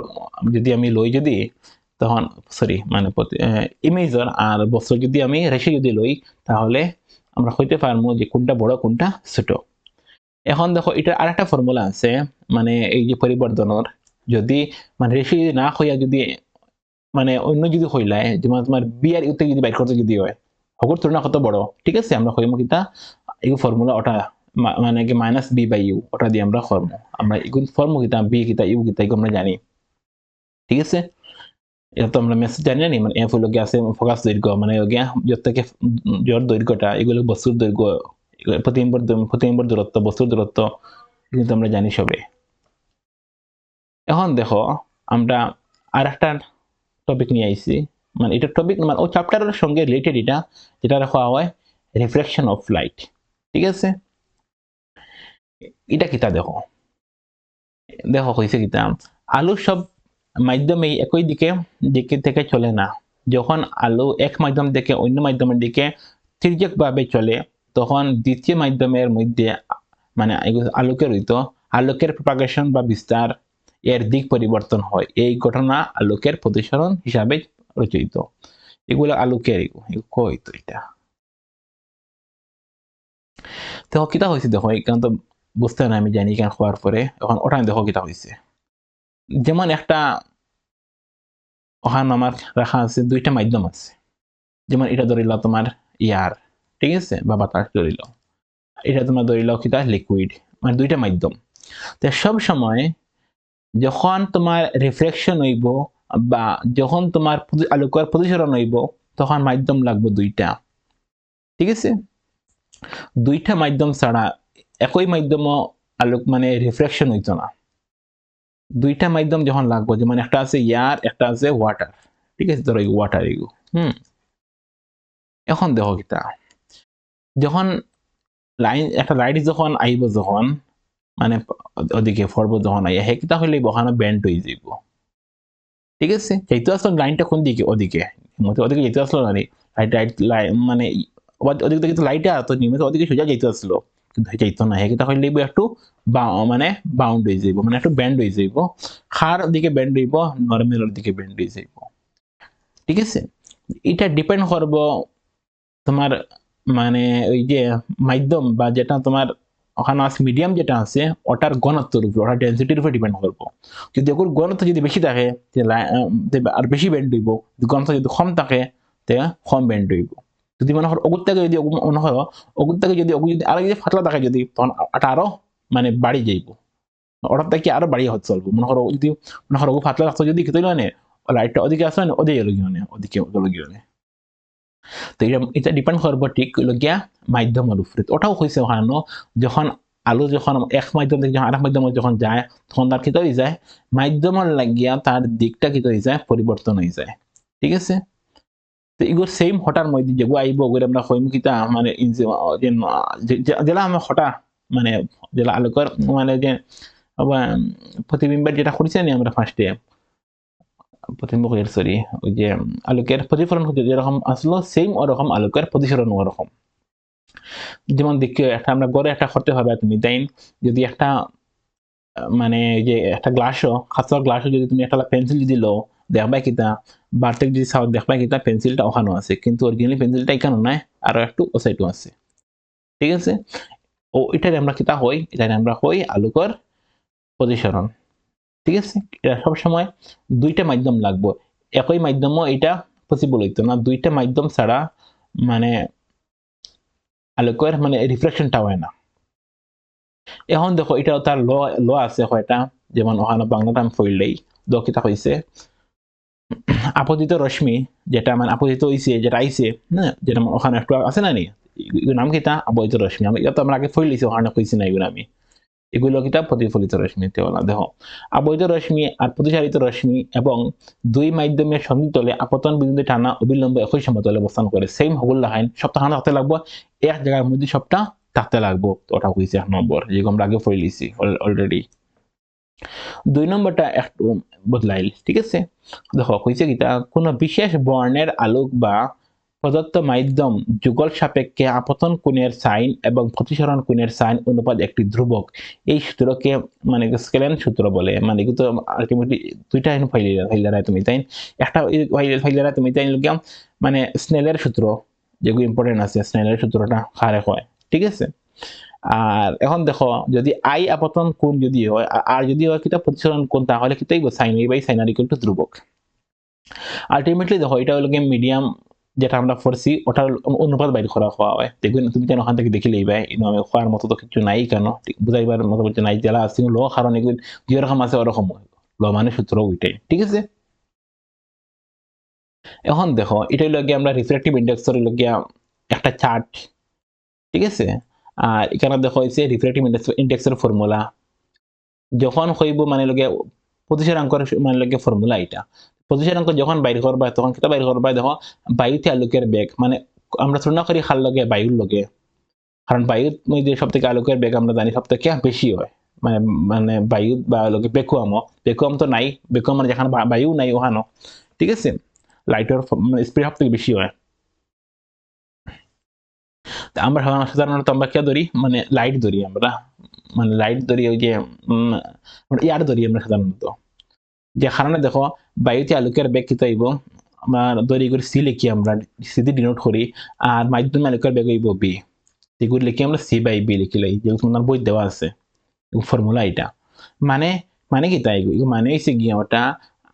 A: যদি আমি লই যদি তখন সরি মানে ইমেজর আর বস্তু যদি আমি রেশিও যদি লই তাহলে আমরা হইতে পারবো যে কোনটা বড় কোনটা ছোট এখন দেখো এটা আরেকটা ফর্মুলা আছে মানে এই যে পরিবর্তনের যদি মানে রেশিও যদি না হইয়া যদি মানে অন্য যদি হইলায় যেমন তোমার বি আর ইউতে যদি বাইর করতে যদি হয় হকুর তুলনা কত বড় ঠিক আছে আমরা হইমো কিতা এই ফর্মুলা ওটা মানে কি -b/u ওটা দিয়ে আমরা করব আমরা এগুলো ফর্মু কিতা বি কিতা ইউ কিতা এগুলো আমরা জানি ঠিক আছে এটা তো আমরা মেসেজ জানি না মানে এফ হলো কি আছে ফোকাস দৈর্ঘ্য মানে গিয়া যত থেকে জোর দৈর্ঘ্যটা এগুলো বস্তুর দৈর্ঘ্য প্রতিবিম্বর দূরত্ব বস্তুর দূরত্ব কিন্তু আমরা জানি সবে এখন দেখো আমরা আরেকটা টপিক নিয়ে আইছি মানে এটা টপিক মানে ও চ্যাপ্টারের সঙ্গে রিলেটেড এটা যেটা রাখা হয় রিফ্লেকশন অফ লাইট ঠিক আছে এটা কিতা দেখো দেখো হইছে কিতা আলো সব মাধ্যমে একই দিকে থেকে চলে না যখন আলো এক মাধ্যম থেকে অন্য মাধ্যমের দিকে তির্যকভাবে চলে তখন দ্বিতীয় মাধ্যমের মধ্যে মানে আলোকের প্রপাগেশন বা বিস্তার এর দিক পরিবর্তন হয় এই ঘটনা আলোকের প্রতিসরণ হিসাবে রচিত এগুলো আলোকের হইতো এটা তো কিতা হয়েছে দেখো এখানে তো বুঝতে না আমি জানি কেন হওয়ার পরে এখন ওটা দেখো কিতা হয়েছে যেমন একটা ওখানে আমার রাখা আছে দুইটা মাধ্যম আছে যেমন এটা ধরিল তোমার ইয়ার ঠিক আছে বা বাতাস ধরিল এটা তোমার ধরিল কিতা লিকুইড মানে দুইটা মাধ্যম তো সব সময় যখন তোমার রিফ্লেকশন হইব বা যখন তোমার আলোকের প্রতিসরণ হইব তখন মাধ্যম লাগবে দুইটা, ঠিক আছে? দুইটা মাধ্যম ছাড়া একই মাধ্যম আলোক মানে রিফ্লেকশন হইতো না। দুইটা মাধ্যম যখন লাগবে, যেমন একটা আছে এয়ার, একটা আছে ওয়াটার, ঠিক আছে? ধরো ওয়াটার এগো এখন দেখো কিতা, যখন একটা লাইট যখন আইব, যখন মানে ওদিকে পড়বো, যখন আইয়া হেকিতা হইলে বহানো ব্যান্ড হয়ে যাইব, ঠিক আছে? যেহেতু আসলে লাইনটা কোন দিকে, ওদিকে ওদিকে যেতে আসলো না, লাইট মানে ওদিকে কিন্তু লাইটে তো নিয়মিত ওদিকে সোজা যেতে আসলো, কিন্তু যাইতো না, হেকিতা হইলে একটু মানে বাউন্ড হয়ে যাইব, মানে একটু ব্যান্ড হয়ে যাইব, খার দিকে ব্যান্ড হইব, নরমালের দিকে ব্যান্ড হয়ে যাইব, ঠিক আছে? এটা ডিপেন্ড করব তোমার মানে ওই যে মাধ্যম বা যেটা তোমার ওখানে আছে মিডিয়াম যেটা আছে ওটার ঘনত্বের উপর, ওটার ডেন্সিটির উপর ডিপেন্ড করবো। যদি ওর ঘনত্ব যদি বেশি থাকে আর বেশি ব্যান্ড হইব, ঘনত্ব যদি কম থাকে তে কম ব্যান্ড হইব। যদি মনে করো অগুর থেকে যদি মনে করো অগুর থেকে যদি অগু যদি আরো যদি ফাটলা থাকে, যদি তখন ওটা আরো মানে বাড়ি যাইব, ওটার থেকে আরো বাড়িয়ে হচ্ছে চলবো। মনে করো যদি মনে করো ফাটলা রাখতো যদি খেতে না লাইটটা ওদিকে আসলে না ওদিকে গেল গিয়ে ওদিকে গেল গিয়ে, তো এটা ডিপেন্ড করবো ঠিক গিয়া মাধ্যমের উপরে। ওটাও হয়েছে ওখানে যখন আলো যখন এক মাধ্যম থেকে যখন আরেক মাধ্যমে যখন যায় তখন তার কি হয়ে যায়, মাধ্যমের লাগিয়া তার দিকটা কি হয়ে যায়, পরিবর্তন হয়ে যায়, ঠিক আছে? তো এগুলো সেম হঠাৎ মধ্যে যেগুলো আইব ওগুলো আমরা হইম কিতা মানে জেলা আমরা হঠাৎ মানে জেলা আলোকের মানে যে প্রতিবিম্বের যেটা করেছি আমরা ফার্স্টে প্রতিবিম্ব সরি ওই যে আলোকের প্রতিফলন যেরকম আসলো সেম ওরকম আলোকের প্রতিসরণ ওরকম। যেমন দেখে একটা আমরা গড়ে একটা করতে হবে তুমি তাই, যদি একটা মানে যে একটা গ্লাসও খাতার গ্লাসও যদি তুমি একটা পেন্সিল যদি লো দেখবা কিতা বারটেক যদি সাউথ দেখবা কিতা পেন্সিলটা ওখানেও আছে, কিন্তু অরিজিনালি পেন্সিলটা এখানে নাই, আরো একটু ও সাইডও আছে, ঠিক আছে? ও এটাই আমরা কিতা হই, এটাই আমরা হই আলোকের প্রতিসরণ, ঠিক আছে? এটা সবসময় দুইটা মাধ্যম লাগবে, একই মাধ্যমও এটা পসিবল হইতো না, দুইটা মাধ্যম ছাড়া মানে আলোকের মানে রিফ্লেকশনটা হয় না। এখন দেখো এটা তার ল আছে কয়টা, যেমন ওখানে বাংলাটা আমি পড়লেই দক্ষিতা হয়েছে আপতিত রশ্মি, যেটা মানে আপতিত হইছে যেটা আইছে, হ্যাঁ, যেটা ওখানে একটু আছে না নি, নাম কিতা আপতিত রশ্মি, আমি এটা তো আমরা আগে পড়লেছি, ওখানে কইছি না এগুলো আমি, এগুলো কিতা প্রতিফলিত রশ্মিতে বলা। দেখো আপতিত রশ্মি আর প্রতিসারিত রশ্মি এবং দুই মাধ্যমের সন্ধিতলে আপতন বিন্দু টানা অবিলম্বে একই সমতলে অবস্থান করে, সেম হগুল লাইন সপ্তাহ থাকতে লাগবো, এক জায়গার মধ্যে সবটা থাকতে লাগবো, ওটা হয়েছে 1 নম্বর, যেগুলো আমরা আগে পড়লেছি অলরেডি। 2 নম্বরটা একটু বদলাইল, ঠিক আছে? দেখো কইছে কিতা, কোন বিশেষ বর্ণের আলোক বা প্রদত্ত মাধ্যম যুগল সাপেক্ষে আপতন কোণের সাইন এবং প্রতিসরণ কোণের সাইন অনুপাত একটি ধ্রুবক, এই সূত্রকে মানে স্কেলেন সূত্র বলে। মানে কিন্তু আলটিমেটলি দুইটা এনে ফাইলারা তুমি তাই, একটা ফাইলারা তুমি তাই লগিয়া মানে স্নেলের সূত্র, যেগুলো ইম্পর্টেন্ট আছে স্নেলের সূত্রটা খারে হয়, ঠিক আছে? আর এখন দেখো যদি আই আপতন কোণ যদি হয় আর যদি হয় কিতা প্রতিসরণ কোণ, তাহলে কিতাই sine A by sine R equal to ধ্রুবক। আলটিমেটলি দেখো এটা হলো মিডিয়াম যেটা আমরা পড়ছি ওটার অনুপাত বাইর করা হওয়া হয়, দেখবেন তুমি কেন ওখান থেকে দেখিলেই ভাই আমি হওয়ার মতো তো কিছু নাই, কেন বুঝাইবার মতো কিছু নাই, যারা আছে ল কারণ এগুলো যেরকম আছে ওরকম ল মানে সূত্র ওইটাই, ঠিক আছে? এখন দেখো এটাই লগে আমরা রিফ্লেকটিভ ইন্ডেক্সের লগে একটা চার্ট, ঠিক আছে? আর এখানে দেখো হয়েছে রিফ্লেকটিভ ইন্ডেক্সের ফর্মুলা যখন হইব মানে লগে প্রতিসরাঙ্কর মানে লগে ফর্মুলা এটা, প্রতিসরাঙ্ক যখন বাইর করবা তখন কিতা বাইর করবা, দেখো বায়ুতে আলোকের বেগ মানে আমরা তুলনা করি খাল লগে বায়ুর লগে, কারণ বায়ুর মধ্যে সব থেকে আলোকের বেগ আমরা জানি সব থেকে বেশি হয়, মানে মানে বায়ু বা লগে ভ্যাকুয়াম তো নাই, ভ্যাকুয়াম মানে যেখানে বায়ু নাই ওখানো, ঠিক আছে? লাইটের স্পিড সব থেকে বেশি হয়। আমরা সাধারণত আমরা কে ধরি মানে লাইট ধরি আমরা, মানে লাইট ধরি ওই যে ইয়ার ধরি আমরা সাধারণত, যে কারণে দেখো বায়ুতে আলোকের বেগ কিতা হইব, আমরা ধরি করে সি লিখি, আমরা সি দিয়ে ডিনোট করি, আর মাধ্যমে আলোকের বেগ হইব বি, এগুলো লিখি আমরা সি বাই বি লিখিলাই, যেগুলো তোমার বই দেওয়া আছে ফর্মুলা এটা। মানে মানে কি তাই মানে হয়েছে গিয়ে ওটা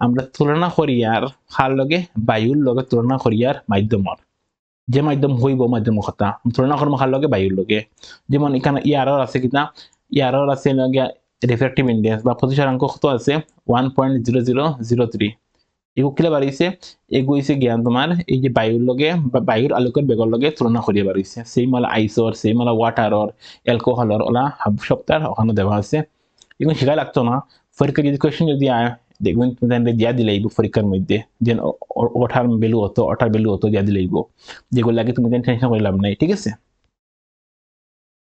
A: আমরা তুলনা করি আর কার লগে বায়ুর লগে তুলনা করি আর মাধ্যমর, যে মাধ্যম হইব মাধ্যম কথা তুলনা করবো কার লগে বায়ুর লগে, যেমন এখানে ইয়ারর আছে কিনা, ইয়ারর আছে লগে রিফ্র্যাক্টিভ ইন্ডেক্স বা প্রতিসরাঙ্ক কত আছে 1.0003 এগু কিলা বাড়িছে এগু হইছে জ্ঞান তোমার এই যে বায়ুর লগে বা বায়ুর আলোকের বেগর লগে তুলনা করিয়া বাড়িছে সেই মালা আইসর সেই মালা ওয়াটারর অ্যালকোহলর ওলা সপ্তাহ ওখানে দেওয়া আছে এগুলো শিখা লাগতো না পরীক্ষা যদি কোয়েশ্চেন যদি দেখবেন তুমি দিয়া দিলেইব পরীক্ষার মধ্যে যে ওঠার ভ্যালু হতো ওঠার ভ্যালু হতো দিয়া দিলেইব যেগুলো লাগে তুমি টেনশন করে লাভ নাই ঠিক আছে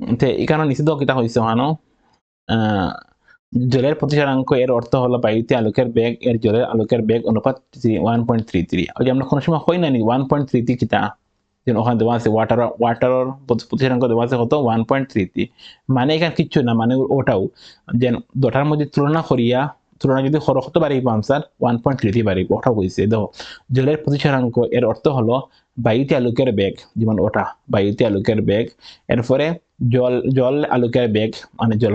A: তো এই কারণে নিষিদ্ধ কিতা হয়েছে ওখানো জলের প্রতিসরাঙ্ক এর অর্থ হলো বায়ুতে আলোকের বেগ এর জলের আলোকের বেগ অনুপাত 1.33 ওই যে আমরা কোনো সময় হই না নি 1.33 কিতা যেন ওখানে দেওয়া আছে ওয়াটার প্রতিসরাঙ্ক দেওয়া আছে কত 1.33 মানে এখানে কিচ্ছু না মানে ওটাও যেন দুটার মধ্যে তুলনা যদি খরচ হতে পারিব আনসার 1.33 বাড়িব ওটাও কইছে দেখো জলের প্রতিসরাঙ্ক এর অর্থ হলো বায়ুতে আলোকের বেগ যেমন ওটা বায়ুতে আলোকের বেগ এরপরে জল আলোকের বেগ মানে জল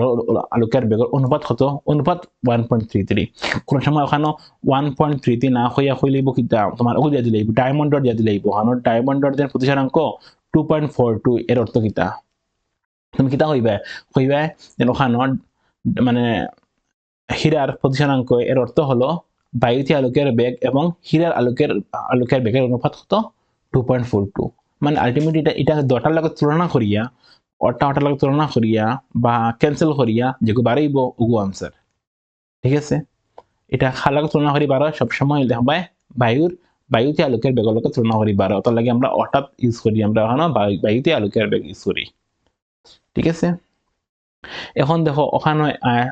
A: আলোকের বেগের অনুপাত কত অনুপাত 1.33 কোন সময় ওখানে 1.33 না হইয়া হইলেইব কিতা তোমার ওগু দিয়া দিলেইব ডায়মন্ডর দিয়া দিলেইব ওখানে ডায়মন্ডর যে প্রতিসরাঙ্ক 2.42 এর অর্থ কিতা তুমি কিতা হইবা যেন ওখানে মানে হীরার প্রতিসরাঙ্ক এর অর্থ হলো বায়ুতে আলোকের বেগ এবং হীরার আলোকের বেগের অনুপাত কত 2.42 মানে আলটিমেটলি এটা দুটার লগে তুলনা করিয়া ওটার লগে তুলনা করিয়া বা ক্যান্সেল করিয়া যেগুলো বাড়াইব ওগু আনসার ঠিক আছে এটা খালাকে তুলনা করি বাড়া সবসময় দেখবা বায়ুতে আলোকের বেগের লগে তুলনা করি বাড়া ওটার লাগে আমরা অর্থাৎ ইউজ করি আমরা ওখানে বায়ুতে আলোকের বেগ ইউজ করি ঠিক আছে এখন দেখো ওখানে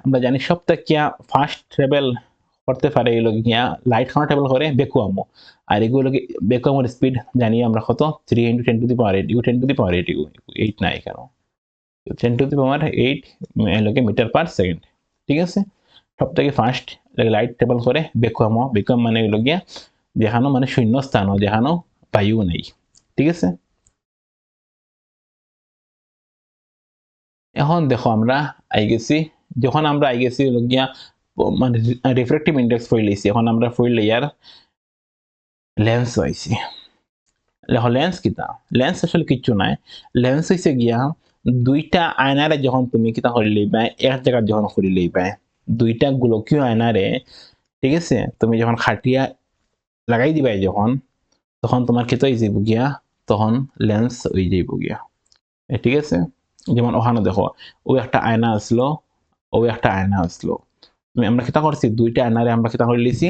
A: আমরা জানি সবথেকে ফাস্ট ট্রাভেল করতে পারে এগুলো গিয়া লাইট খানা ট্রাভেল করে বেকুয়ামো আর এগুলো বেকুয়ামোর স্পিড জানি আমরা কত 3 × 10 to the power 8 10 to the power 8 8 নাই কেন 10 টু দি পাওয়ার 8 এলোকে মিটার পার সেকেন্ড ঠিক আছে সবথেকে ফাস্ট লাইট ট্রাভেল করে বেকুয়াম মানে এগুলো গিয়া যেখানো মানে শূন্য স্থান যেখানো বায়ু নেই ঠিক আছে এখন দেখো আমরা আই গেছি যখন আমরা আই গেছি গিয়া মানে রিফ্র্যাক্টিভ ইন্ডেক্স ফইল লইছি এখন আমরা ফইল ইয়ার লেন্স হইছি লেন্স কিতা লেন্স আসলে কিচ্ছু নাই লেন্স হইছে গিয়া দুইটা আয়নারে যখন তুমি কিতা করে লইবা এক জায়গা যখন করে লইবা দুইটা গোলকীয় আয়নারে ঠিক আছে তুমি যখন খাটিয়া লাগাই দিবাই যখন তখন তোমার কিতা হয়ে যাইব গিয়া তখন লেন্স হয়ে যাইব গিয়া ঠিক আছে যেমন ওখানে দেখো ও একটা আয়না আসলো আমরা কিতা করছি দুইটা আয়নারে আমরা কিতা করে লইছি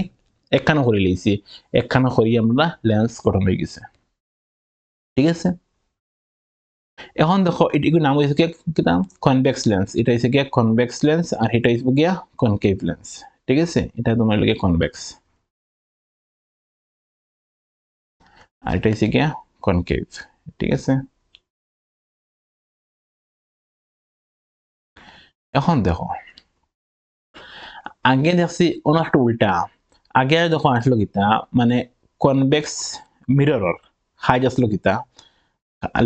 A: একখানা করে লইছি একখানা করি আমরা লেন্স গঠন হয়ে গেছে ঠিক আছে এখন দেখো এটির নাম হইছে কিতা কনভেক্স লেন্স এটা হইছে গিয়া কনভেক্স লেন্স আর এটা হইছে গিয়া কনকেভ লেন্স ঠিক আছে এটা তোমার লাগে কনভেক্স আর এটা হইছে গিয়া কনকেভ ঠিক আছে এখন দেখো আগে দেখছি অন্য একটা উল্টা আগে দেখো আসলো কিতা মানে কনভেক্স মিররর হাইজ আসলো কিতা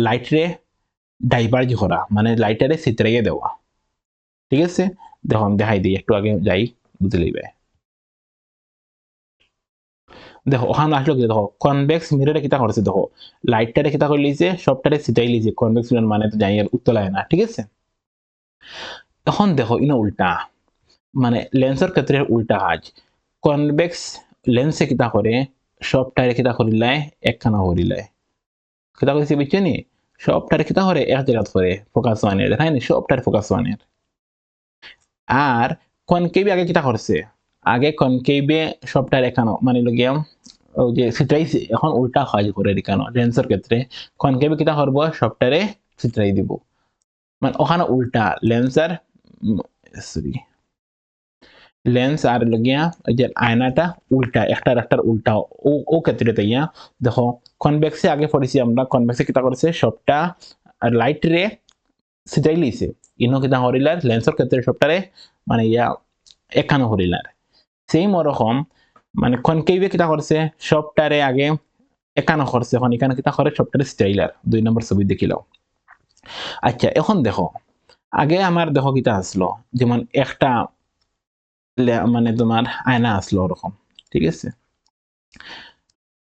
A: লাইটরে ডাইভার্জ করা মানে লাইটারে ছিতরাইয়ে দেওয়া ঠিক আছে দেখো আমি দেখাই দিই একটু আগে যাই বুঝে লইবে দেখো ওখানে আসলো কি দেখো কনভেক্স মিররে কিতা করছে দেখো লাইটটারে কিতা করে লিছে সবটারে ছিটাই লিছে কনভেক্স মিরর মানে তো জানি আর উত্তলায় না ঠিক আছে এখন দেখো ইনো উল্টা মানে লেন্সের ক্ষেত্রে উল্টা কাজ কনভেক্স লেন্সে কিতা করে সবটারে কিতা করিলায় একখানা করিলায় কিতা কইছে বুঝছেনি সবটারে কিতা করে এক জায়গা করে ফোকাস ওয়ানের দেখায় না সবটারে ফোকাস ওয়ানের আর কনকেভে আগে কিতা করছে আগে কনকেভে সবটার এখানো মানে লগিয়া ওই যে ছিটরাইছে এখন উল্টা কাজ করে কেন লেন্সের ক্ষেত্রে কনকেভে কিতা করব সবটারে ছিটরাই দিব মানে ওখানে উল্টা লেন্সার সরি লেন্স আর লগিয়া ওই যে আয়নাটা উল্টা একটার উল্টা ও ক্ষেত্রে তাইয়া দেখো কনভেক্সে আগে পড়েছি আমরা কনভেক্সে কিতা করেছে সবটা লাইট রে ছিটাই লিছে ইনো কিতা হরিলার লেন্সের ক্ষেত্রে সবটারে মানে ইয়া এখানো হরিলার সেম ওরকম মানে কনকেভে কিতা করছে সবটারে আগে একানো করছে এখন এখানে কিতা করে সবটারে স্টাইলার 2 নম্বর ছবি দেখিলাম আচ্ছা এখন দেখো আগে আমার দেখো কিতা আসলো যেমন একটা মানে তোমার আয়না আসলো ওরকম ঠিক আছে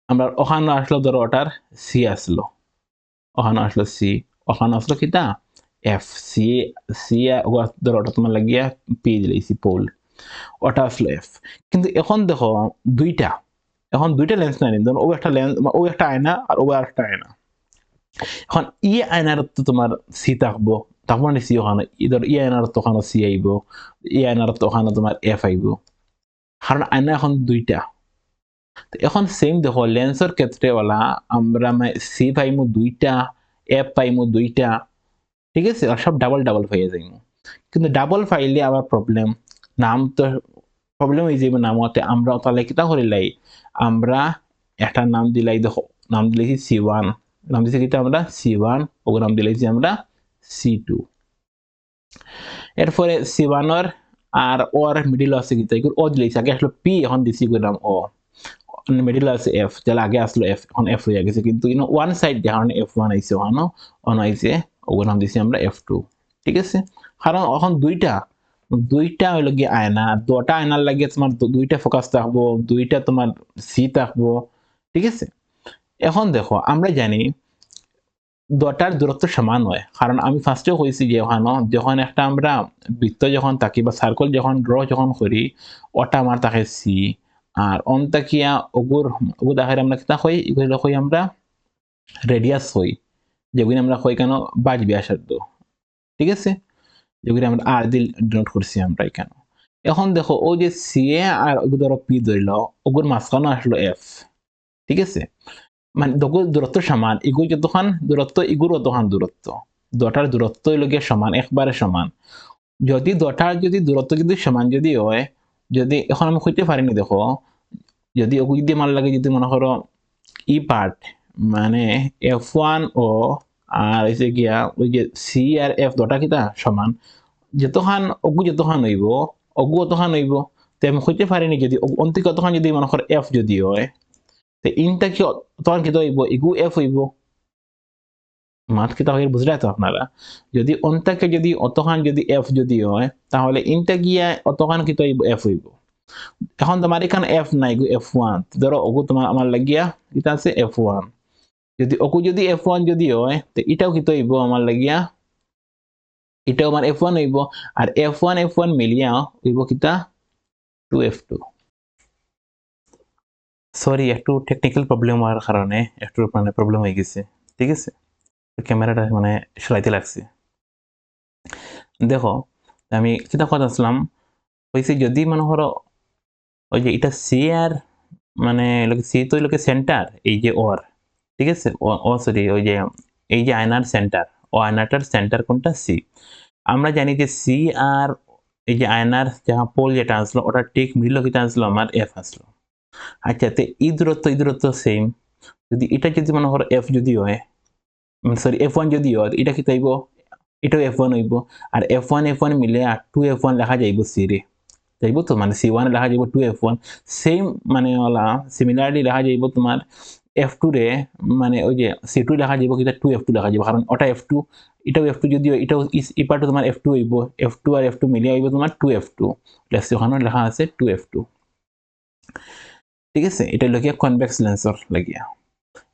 A: আমরা ওখানে আসলো ধরো ওটার সি আসলো ওখানে আসলো সি ওখানে আসলো কিতা এফ সি সি ধরো ওটা তোমার লাগিয়া পি দিলাইছি পোল, ওটা আসলো এফ। কিন্তু এখন দেখো দুইটা লেন্স নাই, ধরো ও একটা লেন্স, ও একটা আয়না আর ও একটা আয়না। এখন ই আয়নার তো তোমার সি থাকবো, তারপর সি ওখানে ধর ই আয়নার তো ওখানে সি আইব, ই আয়নার তো ওখানে তোমার এফ আইব, কারণ আয়না এখন দুইটা। এখন সেম দেখো লেন্সের ক্ষেত্রে ওলা আমরা সি পাইমু দুইটা, এফ পাইমু দুইটা, ঠিক আছে, আর সব ডাবল ডাবল হয়ে যাইমু। কিন্তু ডাবল ফাইলে আবার প্রবলেম, নাম তো প্রবলেম হয়ে যাবে নামতে। আমরা তাহলে কিতা করিলাই, আমরা একটা নাম দিলাই, দেখো নাম দিলেছি সি ওয়ান, নাম দিয়েছি কিতা আমরা সি ওয়ান, ও নাম দিলেছি আমরা সি টু। এরপরে সি ওয়ানের আর ওর মিডিল আছে কিতা, ও দিলেছি আগে আসলো পি, এখন দিছি নাম ও, মিডিল আছে এফ, যারা আগে আসলো এফ, এখন এফ হয়ে গেছে। কিন্তু ওয়ান সাইড দেখানো এফ ওয়ান আইছে, ওখানে অন আইছে, ওগুলো নাম দিছি আমরা এফ টু, ঠিক আছে। কারণ এখন দুইটা হইল গিয়ে আয়না, দুটা আয়নার লাগিয়ে তোমার দুইটা ফোকাস থাকবো, দুইটা তোমার সি থাকবো, ঠিক আছে। এখন দেখো আমরা জানি দুটার দূরত্ব সমান হয়, কারণ আমি ফার্স্টেও কইছি যে ওখানে যখন একটা আমরা বৃত্ত যখন থাকি বা সার্কেল যখন ড্র যখন করি, ওটা আমার থাকে সি, আর অন্তাকিয়া ওগুর দেখার আমরা কিতা কই, এগুলো কই আমরা রেডিয়াস কই, যেগুলি আমরা কই কেন বাজ ব্যাসার্ধ, ঠিক আছে, যেগুলি আমরা আর দিল ডিনোট করছি আমরা এখানে। এখন দেখো ও যে সি এ আর ধরো পি ধরল, ওগুর মাঝখানে আসলো এফ, ঠিক আছে। মানে দূরত্ব সমান, এগুলো যতক্ষণ দূরত্ব এগুলো অতক্ষণ দূরত্ব, দুটার দূরত্ব লগে সমান, একবারে সমান। যদি দুটার যদি দূরত্ব যদি সমান যদি হয়, যদি এখন আমি কইতে পারিনি, দেখো যদি ওকে যদি আমার লাগে, যদি মনে করো ই পার্ট মানে এফ ওয়ান ও আর হচ্ছে গিয়া ওই যে সি আর এফ দুটা কিতা সমান, যতক্ষণ যতক্ষণ হইব অতক্ষণ হইব। তো আমি কইতে পারিনি যদি অন্তিক অতক্ষণ যদি মনে করো এফ যদি হয়, তো ইনটা কি তখন কি হইব, ইগু এফ হইব। মাঠ কি তাহলে বুঝলে তো আপনারা, যদি অন্তাকে যদি অতখান যদি এফ যদি হয়, তাহলে ইনটা গিয়া অতখান কি হইব এফ হইব। এখন তোমার এখানে এফ নাই, এফ ওয়ান, ধরো ওগু তোমার আমার লাগিয়া এটা আছে এফ ওয়ান, যদি ওকু যদি এফ ওয়ান যদি হয়, তো এটাও কি হইব আমার লাগিয়া, এটাও আমার এফ ওয়ান হইব, আর এফ ওয়ান মিলিয়া হইব কিতা টু এফ টু। সরি, একটু টেকনিক্যাল প্রবলেম হওয়ার কারণে একটু মানে প্রবলেম হয়ে গেছে, ঠিক আছে, ক্যামেরাটা মানে সরাইতে লাগছে। দেখো আমি কিতা কথা আসলাম হয়েছে, যদি মনে করো ওই যে এটা সি আর মানে সি তো লোকে সেন্টার, এই যে ওর, ঠিক আছে, ও সরি ওই যে এই যে আয়নার সেন্টার, ও আয়নাটার সেন্টার কোনটা সি। আমরা জানি যে সি আর এই যে আয়নার যাহা পোল যেটা আসলো ওটা ঠিক মিডল কিটা আসলো আমার এফ আসলো। আচ্ছা, তো এই দূরত্ব সেম, যদি এটা যদি মনে করো এফ যদি হয়, সরি এফ ওয়ান যদি হয়, এটা কি তাইব, এটাও এফ ওয়ান হইব, আর এফ ওয়ান মিলে আর টু এফ ওয়ান লেখা যাইব সি রে, যাইব তো, মানে সি ওয়ান লেখা যাইব টু এফ ওয়ান, সেম মানে ওলা সিমিলারলি লেখা যাইব তোমার এফ টু রে, মানে ওই যে সি টু লেখা যাইব কিন্তু টু এফ টু লেখা যাইব, কারণ ওটা এফ টু, এটাও এফ টু, যদিও এটাও এই পার্টও তোমার এফ টু হইব, এফ টু আর এফ টু মিলিয়ে হইব তোমার টু এফ টু, প্লাস ওখানে লেখা আছে টু এফ টু, ঠিক আছে। এটা লাগিয়া কনভেক্স লেন্সর লাগিয়া।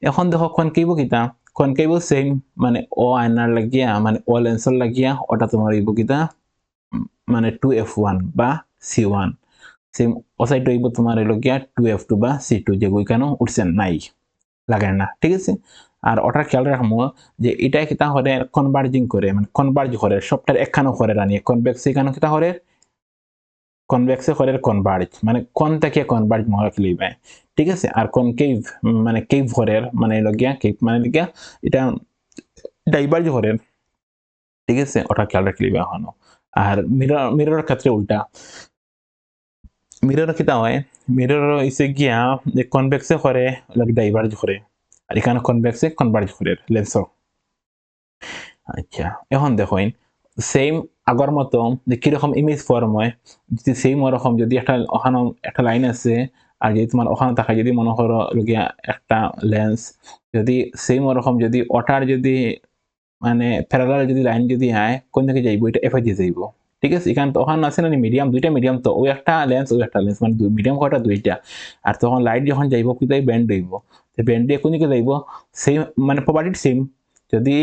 A: এখন দেখো কনকেভ কিতা, কনকেভ সেম, মানে ও আয়নার লাগিয়া মানে ও লেন্সর লাগিয়া ওটা তোমার হইব কিতা মানে টু এফ ওয়ান বা সি ওয়ান, সেম ও সাইড হইব তোমার হইল গিয়া টু এফ টু বা সি টু, যেগুলো কেন উঠছেন নাই লাগায় না, ঠিক আছে। আর ওটার খেয়াল রাখবো যে এটা কিতা করে কনভার্জিং করে, মানে কনভার্জ করে সবটার একখানো করে রানিয়ে, কনভেক্স এখানে কিতা করে কনভেক্সে করে কনভার্জ, মানে কোন থেকে কনভার্জ মহলে পায়, ঠিক আছে। আর কনকেভ মানে কেভ ঘরের মানে লগিয়া কেভ মানে লগিয়া এটা ডাইভার্জ ঘরের, ঠিক আছে, ওটা খেয়াল রাখলে এখনো। আর মিররের ক্ষেত্রে উল্টা, মিরর কিতা হয়, মিরর হইছে গিয়া যে কনভেক্সে করে লাগে ডাইভার্জ করে, আর এখানে কনভেক্সে কনভার্জ করে লেন্সর। আচ্ছা, এখন দেখেন সেম আগর মতো যে কিরকম ইমেজ ফর্ম হয়, যদি সেম ওরকম যদি ওখানে একটা লাইন আছে, আর যদি তোমার ওখানে থাকে যদি মনে করো লগিয়া একটা লেন্স, যদি সেম ওরকম যদি ওটার যদি মানে প্যারালাল যদি লাইন যদি আয়, কোন দিকে যাইব, এটা এফআই দিয়ে যাইব, ঠিক আছে। এখানে তো ওখানে আছে না মিডিয়াম, দুইটা মিডিয়াম, তো ওই একটা লেন্স মানে মিডিয়াম কয়টা দুইটা, আর তখন লাইট যখন যাইব কোথায় ব্যান্ড হইব, ব্যান্ড দিয়ে কোন দিকে যাইব, সেম মানে প্রপার্টি সেম, যদি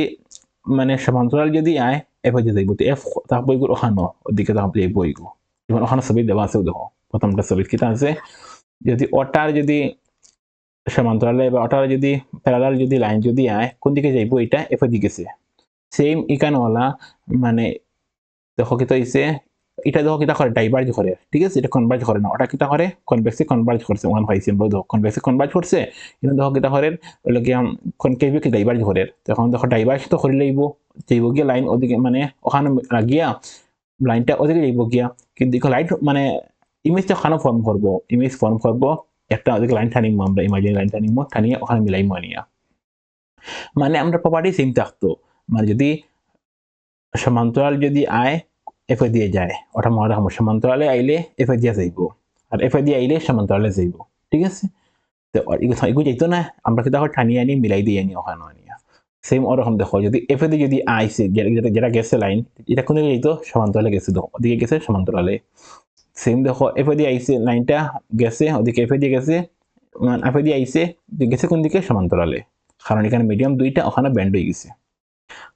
A: মানে সমান্তরাল যদি আয় এফ দিয়ে যাইব এফ তাক বইগুলো ওখানো ওদিকে তাক দিয়ে বইগো যেমন ওখানে ছবি দেওয়া আছে দেখো প্রথমটা ছবি কিতা আছে যদি ওটার যদি সমান্তরালে বা ওটার যদি প্যারালাল যদি লাইন যদি আয় কোন দিকে যাইব এটা এফ দিকে গেছে সেম এখানে ওলা মানে দেখো কিতা হইছে এটা দেখো কিতা করে ডাইভার্জ করে ঠিক আছে এটা কনভার্জ করে না ওটা কিতা করে কনভেক্সে কনভার্জ করছে ওয়ান পাইছে আমরা দেখো কনভেক্সে কনভার্জ করছে কিন্তু দেখো কিতা করে ওগুলো কি কনকেভে কি ডাইভার্জ করে তখন দেখো ডাইভার্জ তো করে লইব যাইব গিয়া লাইন ওদিকে মানে ওখানে লাগিয়া লাইনটা ওদিকে যাইব গিয়া কিন্তু দেখো লাইট মানে ইমেজটা ওখানে ফর্ম করবো ইমেজ ফর্ম করবো একটা ওদিকে লাইন টানিমো আমরা ইমাজিন লাইন টানিমো টানিয়ে ওখানে মিলাইমো আনিয়া মানে আমরা প্রপার্টি সেম থাকতো মানে যদি সমান্তরাল যদি আয় এফ দিয়ে যায় ওটা মনে রাখবো সমান্তরালে আইলে এফ দিয়ে যাইব আর এফ দিয়ে আইলে সমান্তরালে যাইব ঠিক আছে তো এগুলো যাইতো না আমরা কি দেখো টানিয়ে আনি মিলাই দিয়ে আনি ওখানে আনিয়া সেম ওরকম দেখো যদি এফ দিয়ে যদি আইছে যেটা গেছে লাইন এটা কোন দিকে যাইতো সমান্তরালে গেছে দেখো ওদিকে গেছে সমান্তরালে সেম দেখো এফ দিয়ে আইছে লাইনটা গেছে ওদিকে এফ দিয়ে গেছে এফ দিয়ে আইছে গেছে কোন দিকে সমান্তরালে কারণ এখানে মিডিয়াম দুইটা ওখানে ব্যান্ড হয়ে গেছে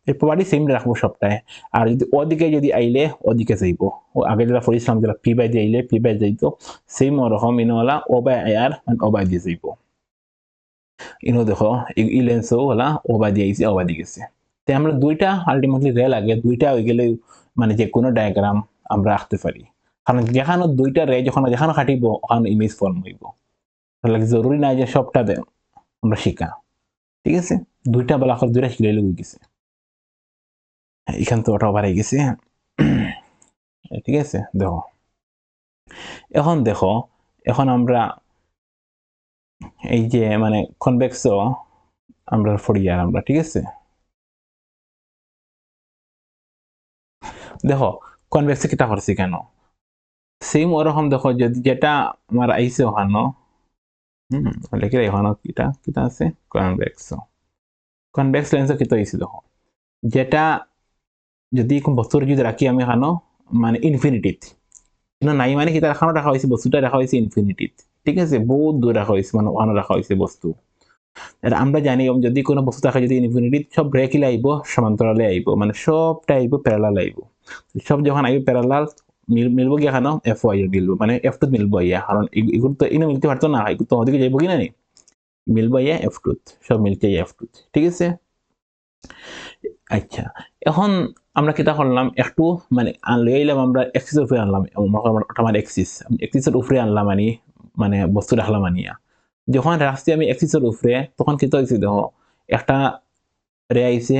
A: প্রপার্টি সেম রাখবো সবটাই আর যদি ওদিকে যদি আইলে ওদিকে যাইব ও আগে যেটা পড়েছিলাম যেটা পি বাই দিয়ে আইলে পি বাই যাইতো সেম ওরকম ইনওয়ালা ও বাই আর ও বাই দিয়ে যাইব ইনো দেখো ই লেন্সও ওলা ও বাই দিয়ে আইছে ও বাই দিয়ে গেছে তাই আমরা দুইটা আলটিমেটলি রে লাগে দুইটা হয়ে গেলে মানে যে কোনো ডায়াগ্রাম আমরা রাখতে পারি কারণ যেখানে দুইটা রে যখন যেখানে কাটিব ওখানে ইমেজ ফর্ম হইব তাহলে জরুরি না যে সবটা আমরা শিখা ঠিক আছে দুইটা বেলা করে দুইটা শিখলে হয়ে গেছে এখান তো ওটা বাড়াই গেছে ঠিক আছে দেখো এখন আমরা এই যে মানে কনভেক্স আমরা ফড়িয়ার আমরা ঠিক আছে দেখো কনভেক্সে কিটা করছি কেন সেম ওরকম দেখো যদি যেটা আমার আইসে ওখানো লেখে ওখানো কিটা কিটা আছে কনভেক্স লেন্সও কিটা আইসে দেখো যেটা যদি কোন বস্তুর যদি রাখি আমি এখানো মানে ইনফিনিটিত কিন্তু নাই মানে কিটা এখানো রাখা হয়েছে বস্তুটা রাখা হয়েছে ইনফিনিটিত ঠিক আছে বহুত দূর রাখা হয়েছে মানে ওখানে রাখা হয়েছে বস্তু আমরা জানি যদি কোনো বস্তু থাকে যদি ইনফিনিটিত সব ব্রেকিলে আইব সমান্তরালে আইব মানে সবটা আইব প্যারালাল আইব সব যখন আইব প্যারালাল মিলবো গিয়া কেন এফ ওয়াই মিলবো মানে এফ টুত মিলবো ইয়া কারণ এগুলো তো ইনো মিলতে পারতো না এগুলো তো ওদিকে যাইব কিনা নি মিলবো ইয়া এফ টুত সব মিলতে এফ টুত ঠিক আছে আচ্ছা এখন আমরা কিটা করলাম একটু মানে আনলে এলাম আমরা এক্সিসের উপরে আনলাম আমার এক্সিসের উপরে আনলাম আনি মানে বস্তু রাখলাম আনিয়া যখন রাখছি আমি এক্সিসের উপরে তখন কিটা হয়েছে দেখো একটা রে আইছে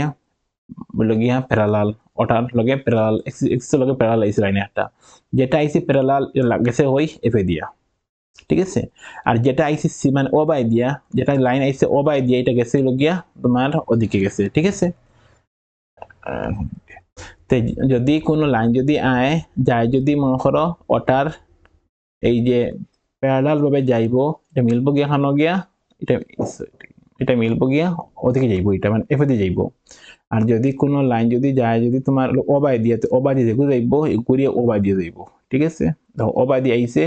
A: লগিয়া প্যারালাল ওটার লগে প্যারালাল এক্সিসের লগে প্যারালাল আইছে লাইনে একটা যেটা আইছে প্যারালাল গেছে হই এফে দিয়া ঠিক আছে আর যেটা আইছে মানে ও বাই দিয়া যেটা লাইন আইছে ও বাই দিয়া এটা গেছে লগিয়া তোমার ওদিকে গেছে ঠিক আছে যদি কোনো লাইন যদি আয় যায় যদি মনে করো ওটার এই যে প্যারালাল ভাবে যাইব এটা মিলবো গিয়া খানো গিয়া এটা মিলবো গিয়া ওদিকে যাইব এটা মানে এফ দিয়ে যাইব আর যদি কোনো লাইন যদি যায় যদি তোমার ওবাই দিয়ে ওবাই দিয়ে যাইব ঘুরিয়ে ওবাই দিয়ে যাইব ঠিক আছে দেখো ওবাই দিয়ে আইছে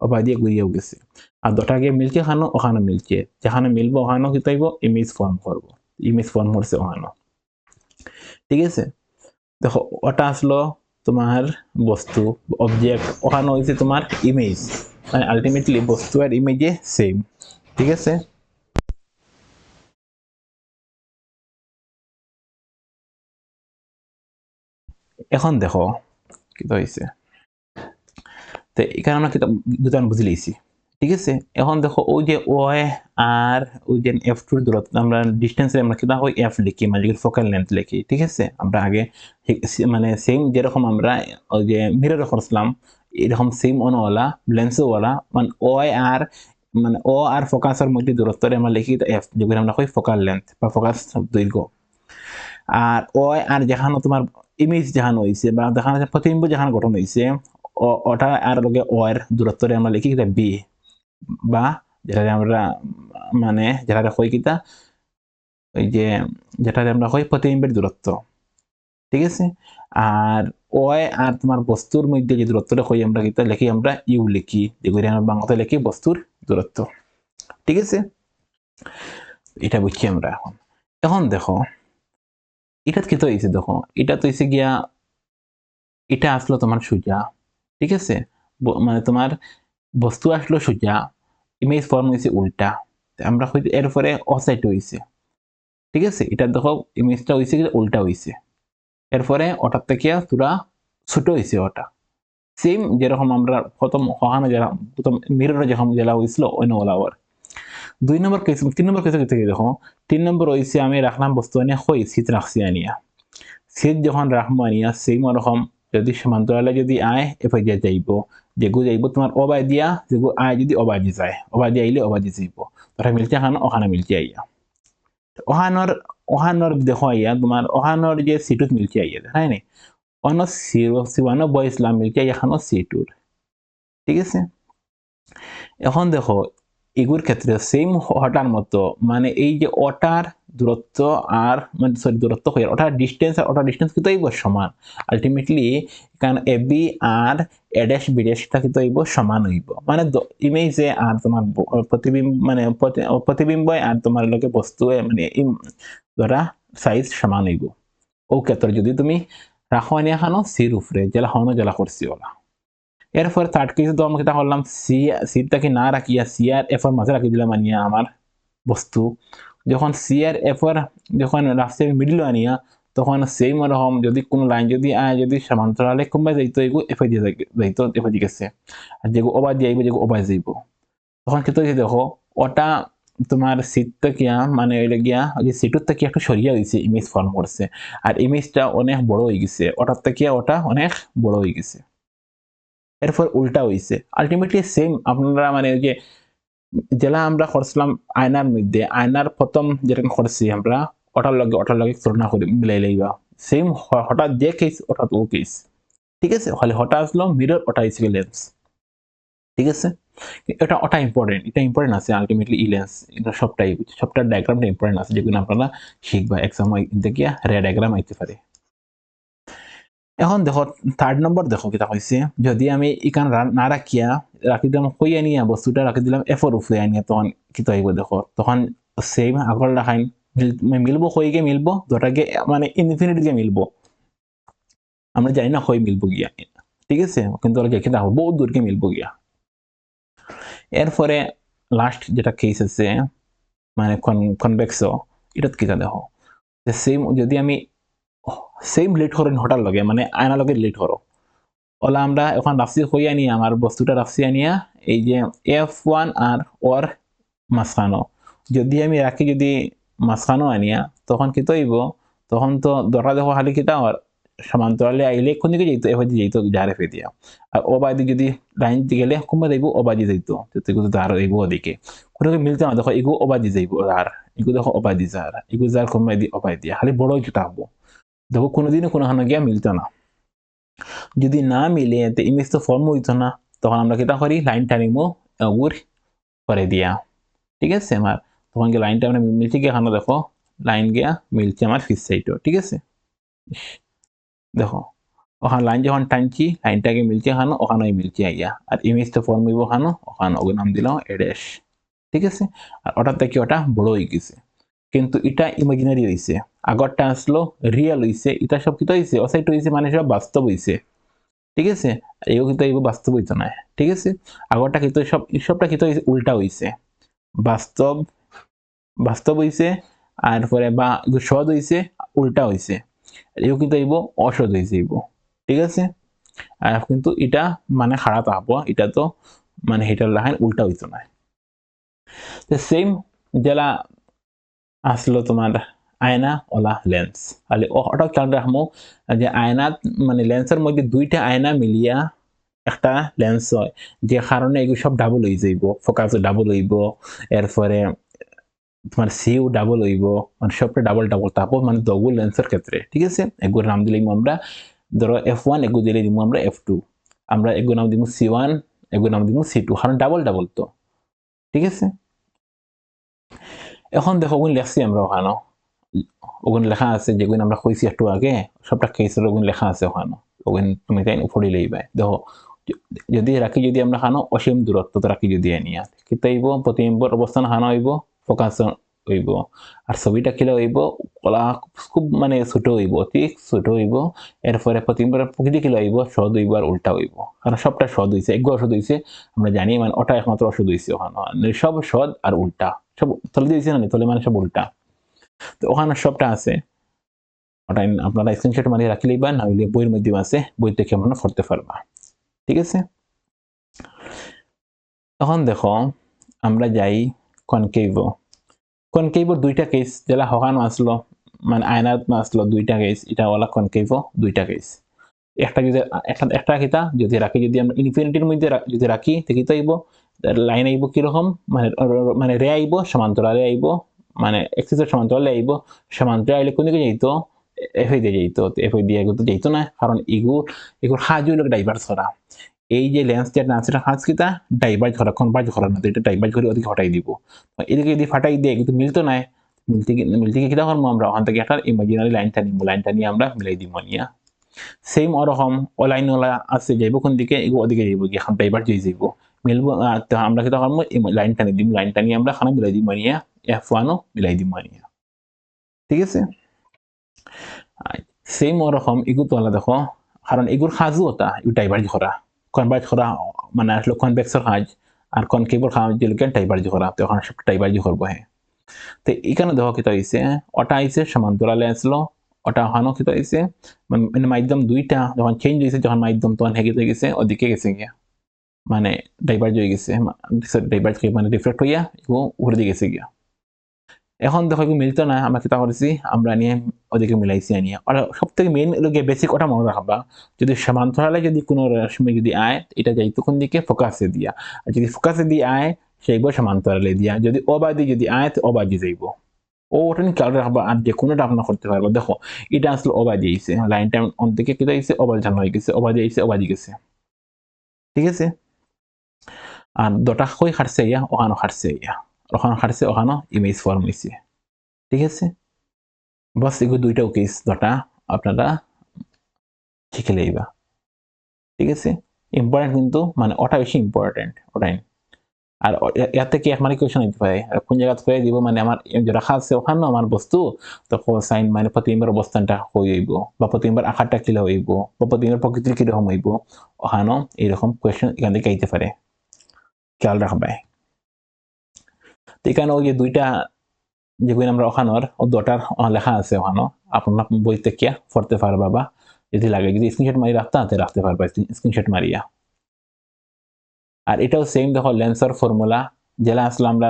A: ওবাই দিয়ে ঘুরিয়েও গেছে আর দুটাকে মিলছে খানো ওখানে মিলছে যেখানে মিলবো ওখানে কি তাইব ইমেজ ফর্ম করবো ইমেজ ফর্ম করছে ওখানে ঠিক আছে দেখো ওটা আসলো তোমার বস্তু অবজেক্ট ওখানে হয়েছে তোমার ইমেজ মানে আলটিমেটলি বস্তু আর ইমেজে সেম ঠিক আছে এখন দেখো কি হয়েছে তো এখানে আমরা দুটান বুঝে লিয়েছি ঠিক আছে এখন দেখো ওই যে ও আর ওই যে এফ টুর দূরত্ব আমরা ডিস্টেন্সে আমরা কিনা ওই এফ লিখি মানে ফোকাল লেন্থ লিখি ঠিক আছে আমরা আগে মানে সেম যেরকম আমরা ওই যে মিরর করছিলাম এরকম সেম অনওয়ালা লেন্সও ওয়ালা মানে ও আর মানে ও আর ফোকাসের মধ্যে দূরত্বরে আমরা লিখি এফ যেগুলো আমরা কই ফোকাল লেন্থ বা ফোকাস দৈর্ঘ্য আর ও আর যেখানে তোমার ইমেজ যেখানে হয়েছে বা দেখানো প্রতিবিম্ব যেখানে গঠন হয়েছে ওটা আর লগে ও এর দূরত্বরে আমরা লিখি বি বা যেটা আমরা মানে যেটা কই কিতা ওই যে যেটা আমরা কই প্রতিবিম্বের দূরত্ব ঠিক আছে আর ও আর তোমার বস্তুর মধ্যে যে দূরত্বটা কই আমরা কিতা লিখি আমরা ইউ লিখি যেগুলি আমরা বাংলাতে লিখি বস্তুর দূরত্ব ঠিক আছে এটা বুঝছি আমরা এখন দেখো এটা কি তো হয়েছে দেখো, এটা তো হয়েছে গিয়া, এটা আসলো তোমার সোজা, ঠিক আছে, মানে তোমার বস্তু আসলো সোজা, ইমেজ ফর্ম হয়েছে উল্টা, আমরা হইতে এরপরে অসাইড হয়েছে, ঠিক আছে, এটা দেখো ইমেজটা হয়েছে উল্টা হয়েছে, এরপরে ওটার থেকে তোরা ছোট হয়েছে ওটা, সেম যেরকম আমরা প্রথম হহানো যারা প্রথম মিররে যখন জেলা হয়েছিল অন্য ওলাওয়ার। 2 নম্বর কেস, 3 নম্বর কেস থেকে দেখো, 3 নম্বর হয়েছে আমি রাখলাম বস্তু আনিয়া হই শীত রাখছি আনিয়া, শীত যখন রাখবো আনিয়া সেম ওরকম যদি সমান্তরালে যদি আয় এফাই দিয়ে যাইব, যেগু যাইব তোমার অবাই দিয়া, যেগু আয় যদি অবাই দি যায়, অবাই দিয়ে আইলে অবাই দি যাইব, তারা মিলছে খানো ওখানে মিলছে আইয়া, ওহানোর ওহানোর দেখো আইয়া তোমার ওহানোর যে সিটুত মিলছে আইয়া তাই না, অন্য সিওয়ানো বয়স লাম মিলছে এখানো সিটুর, ঠিক আছে। এখন দেখো এগুর ক্ষেত্রে সেম হটার মতো, মানে এই যে ওটার দূরত্ব আর মানে সরি দূরত্ব হয়ে ওটার ডিস্টেন্স আর ওটার ডিস্টেন্স কিন্তু এইব সমান, আলটিমেটলি কারণ A B R a dash B ড্যাশটা কিন্তু এইব সমান হইব, মানে ইমেজে আর তোমার প্রতিবিম্ব মানে প্রতিবিম্ব আর তোমার লোকে বস্তু মানে ধরা সাইজ সমান হইব। ও ক্ষেত্রে যদি তুমি রাখো আনিয়া খানো সির উপরে জেলা হনো জেলা করছি ওলা, এরপর থার্ড কেসে তো আমরা করলাম সি, সিটাকে না রাখিয়া সি আর এফ এর মাঝে রাখি দিলাম আনিয়া আমার বস্তু, যখন সি আর এফ এর যখন রাস্তার মিডিল আনিয়া তখন সেম রকম যদি কোনো লাইন যদি আয় যদি সমান্তরালে কোনবাই যাইতো এগু এফে দিয়ে যাইতো এফে দিয়ে গেছে, আর যেগু ওবাই দিয়ে আইব যেগু ওবাই যাইব, তখন কিন্তু দেখো ওটা তোমার সিটটা কিয়া মানে ওইটা গিয়া যে সিটুর থেকে একটু সরিয়া হয়েছে ইমেজ ফর্ম করছে, আর ইমেজটা অনেক বড় হয়ে গেছে, ওটার থেকে ওটা অনেক বড় হয়ে গেছে, এরপর উল্টা হয়েছে আলটিমেটলি সেম আপনারা মানে যে জেলা আমরা করছিলাম আয়নার মধ্যে, আয়নার প্রথম যেরকম করছি আমরা ওটার লগে তুলনা করে মিলাই লইবা, সেম হঠাৎ যে কেস হঠাৎ ও কেস, ঠিক আছে, খালি হঠাৎ আসলো মিরর ওটা হয়েছে লেন্স, ঠিক আছে, এটা ওটা ইম্পর্টেন্ট, এটা ইম্পর্টেন্ট আছে আলটিমেটলি ই লেন্স, এটা সবটাই সবটার ডায়াগ্রামটা ইম্পর্টেন্ট আছে যেগুলো আপনারা শিখবা এক্সাম থেকে রে ডায়াগ্রাম আইতে পারে। এখন দেখো থার্ড নম্বর দেখো কিতা কইছে, যদি আমি ইকান না রাখিয়া রাখি দিলাম কই আনিয়া বস্তুটা রাখি দিলাম এফর উপরে আনিয়া তখন কিতা হইব দেখো, তখন সেম আগর রাখাইন মিলবো কইকে মিলবো দুটাকে মানে ইনফিনিটিকে মিলবো, আমরা জানি না কই মিলবো গিয়া, ঠিক আছে, কিন্তু ওরা কিতা হবে বহুত দূরকে মিলবো গিয়া। এরপরে লাস্ট যেটা কেস আছে মানে কনভেক্সো, এটাত কিতা দেখো যে সেম যদি আমি সেম রিলেট করেন হঠাৎ লগে মানে আয়না লগে রিলেট করো, ওলা আমরা এখন রাখছি হই আনিয়া আমার বস্তুটা রাখছি আনিয়া এই যে F1 আর ওর মাঝখানো, যদি আমি রাখি যদি মাঝখানো আনিয়া তখন কি তৈব, তখন তো দরা দেখো খালি কিতা আর সমান্তরালে আইলে কোন দিকে যাইতো এভাবে যাইতো যারে ফে দিয়া, আর ওবাদি যদি লাইন গেলে কোনবা যাইব ওবাদি যাইতো তো তার এইব ওদিকে কোনো মিলতে না, দেখো এগু ওবাদি যাইব আর এগু দেখো ওবাদি যার এগু যার কোনবা দি ওবাই দিয়া খালি বড় কিতা হবো, দেখো কোনোদিনও কোনো হানো গিয়া মিলতো না, যদি না মিলে তো ইমেজ তো ফর্ম হইতো না, তখন আমরা কিতা করি লাইন টানিমো ওগুর করে দিয়া, ঠিক আছে, আমার তখন গিয়ে লাইনটা মানে মিলছে গিয়ে এখানে দেখো লাইন গিয়া মিলছে আমার ফিস সাইডও, ঠিক আছে, দেখো ওখানে লাইন যখন টানছি লাইনটাকে মিলছে এখানে ওখানে মিলছে আইয়া, আর ইমেজটা ফর্ম হইব ওখানে ওখানে ওগুলো নাম দিলাম এডেশ, ঠিক আছে, আর ওটার থেকে ওটা বড় হয়ে গেছে, কিন্তু এটা ইমাজিনারি হয়েছে, আগরটা আসলো রিয়েল হয়েছে, এটা সব কিতা হয়েছে অসাইট হয়েছে মানে সব বাস্তব হয়েছে, ঠিক আছে, এও কিন্তু এই বাস্তব হইতো না, ঠিক আছে, আগরটা কিন্তু সবটা কিন্তু উল্টা হয়েছে, বাস্তব বাস্তব হইছে আর পরে বা সদ হইছে উল্টা হইছে, এও কিন্তু আইব অসদ হইছে আইব, ঠিক আছে, আর কিন্তু এটা মানে খারাপ হবো, এটা তো মানে হেটার লাইন উল্টা হইতো না, তো সেম যেলা আসলো তোমার আয়না ওলা লেন্স, তাহলে ওটা খেয়াল রাখবো যে আয়নাত মানে লেন্সের মধ্যে দুইটা আয়না মিলিয়া একটা লেন্স হয়, যে কারণে এগুলো সব ডাবল হয়ে যাইব, ফোকাস ডাবল হইব, এরপরে তোমার সিও ডাবল হইব, মানে সবটা ডাবল ডাবল তারপর মানে দগু লেন্সের ক্ষেত্রে, ঠিক আছে, এগুলোর নাম দিলাম আমরা ধরো F1 এগুলো দিলে দিব আমরা F2, আমরা এগুলো নাম দিব C1 এগুলো নাম দিব C2, কারণ ডাবল ডাবল তো, ঠিক আছে। এখন দেখো ওগুলো লেখছি আমরা ওখানে, ওগুলো লেখা আছে যেগুলো আমরা কইছি একটু আগে সবটা কেসের ওগুলো লেখা আছে ওখানে, ওগুলো তুমি তাই উপরে লইবা, দেখো যদি রাখি যদি আমরা খানো অসীম দূরত্ব রাখি যদি আনিয়া কিতাইব প্রতিবিম্বর অবস্থান হানা হইব ফোকাস হইব আর ছবিটা কিলা হইব কলা খুব মানে ছোট হইব অতি ছোট হইব এরপরে প্রতিবার প্রকৃতি কিলা হইব সদ হইব আর উল্টা হইব কারণ সবটা সদ হইছে একবার অসদ হইছে আমরা জানি মানে ওটা একমাত্র অসদ হইছে ওখানে সব সদ আর উল্টা সব তলে দিয়েছে না তলে মানে সব উল্টা তো ওখানে সবটা আছে ওটা আপনারা স্ক্রিনশট মারিয়ে রাখলেই বা না হইলে বইয়ের মধ্যে আছে বই থেকে আমরা পড়তে পারবা ঠিক আছে তখন দেখো আমরা যাই কনকেভর দুইটা কেস যেটা হকানো আসলো মানে আয়নাত আসলো দুইটা কেস এটা ওলা কনকেভ দুইটা কেস একটা যদি একটা কিতা যদি রাখি যদি আমরা ইনফিনিটির মধ্যে যদি রাখি দেখি তো আইব লাইন আইব কিরকম মানে মানে রে আইব সমান্তরালে আইব মানে এক্সিসের সমান্তরালে আইব সমান্তরালে আইলে কোন দিকে যাইতো এফআই দিয়ে যাইতো এফআই দিয়ে তো যাইতো না কারণ এগুর হাজ হইল ডাইভার্স করা এই যে লেন্স যেটা আছে এটা হাজ কিতা ডাইভার্জ করা কনভার্জ করা না এটা ডাইভার্জ করে ওদিকে হটাই দিব এদিকে যদি ফাটাই দিয়ে কিন্তু মিলতো না মিলতে গিয়ে কিতা করবো আমরা ওখান থেকে একটা ইমাজিনারি লাইনটা নিয়ে আমরা মিলাই দিব নিয়া সেম ওরকম ও লাইন ওলা আছে যাইব কোন দিকে এগো ওদিকে যাইব গিয়ে এখন ডাইভার্জ হয়ে যাইব মিলবো আমরা কিতা করবো লাইনটা নিয়ে দিব লাইনটা নিয়ে আমরা খানা মিলাই দিব নিয়া F1ও মিলাই দিব নিয়া ঠিক আছে সেম ওরকম এগু তোলা দেখো কারণ এগুর সাজও ওটা ইউ ডাইভার্জ করা কনভার্জ করা মানে আসলে কনভেক্সর কাজ আর কনকেভর কাজ যেগুলো ডাইভার্জ করা তো ওখানে সব ডাইভার্জ করবো হ্যাঁ তো এখানে দেখো কিতা হয়েছে ওটা আইছে সমান্তরালে আসলো ওটা ওখানেও কিতা হয়েছে মানে মাধ্যম দুইটা যখন চেঞ্জ হয়েছে যখন মাধ্যম তখন হেগে গেছে ওদিকে গেছে গিয়া মানে ডাইভার্জ হয়ে গেছে ডাইভার্জ মানে রিফ্লেক্ট হইয়া এগুলো উপরে দিয়ে গেছে গিয়া এখন দেখো মিলতো না আমরা কিতা করেছি আমরা নিয়ে ওদিকে মিলাইছি নিয়ে আর সব থেকে মেইন বেসিক ওটা মনে রাখবা যদি সমান্তরালে যদি কোনো রশ্মি যদি আয় এটা যাইতো কোন দিকে ফোকাসে দিয়া আর যদি ফোকাসে দিয়ে আয় সেইব সমান্তরালে দিয়া যদি অবাধি যদি আয় তো অবাধি যাইব ওটা নিয়ে খেয়াল রাখবা আর যে কোনোটা আপনার করতে পারবো দেখো এটা আসলে অবাধি আইছে লাইনটা অন থেকে কিতা আইছে অবাধি জানা হয়ে গেছে অবাধি আইছে অবাধি গেছে ঠিক আছে আর দটা কই খাটছে ইয়া ওখানো খাটছে ইয়া ওখানো খাটছে ওখানো ইমেজ ফর্ম হয়েছে ঠিক আছে বস এগুলো দুইটাও কেস দটা আপনারা শিখে লইবা ঠিক আছে ইম্পর্টেন্ট কিন্তু মানে ওটা বেশি ইম্পর্টেন্ট ওটাই আর এর থেকে মানে কোয়েশন হইতে পারে কোন জায়গা থেকে দিব মানে আমার যে রাখা আছে ওখানে আমার বস্তু তো সাইন মানে প্রতিবার অবস্থানটা হইব বা প্রতিবার আকারটা কিলা হইব বা প্রতিবার প্রকৃতির কিরকম হইব ওখানেও এইরকম কোয়েশন এখান থেকে আইতে পারে খেয়াল রাখবাই তো এখানে ওই যে দুইটা যেগুলো আমরা ওখানোর ও দুটার লেখা আছে ওখানো আপনার বই থেকে পড়তে পারবা বা যদি লাগে যদি স্ক্রিনশট মারি রাখতে হাতে রাখতে পারবা স্ক্রিনশট মারিয়া আর এটাও সেম দেখো লেন্সের ফর্মুলা যেটা আসলে আমরা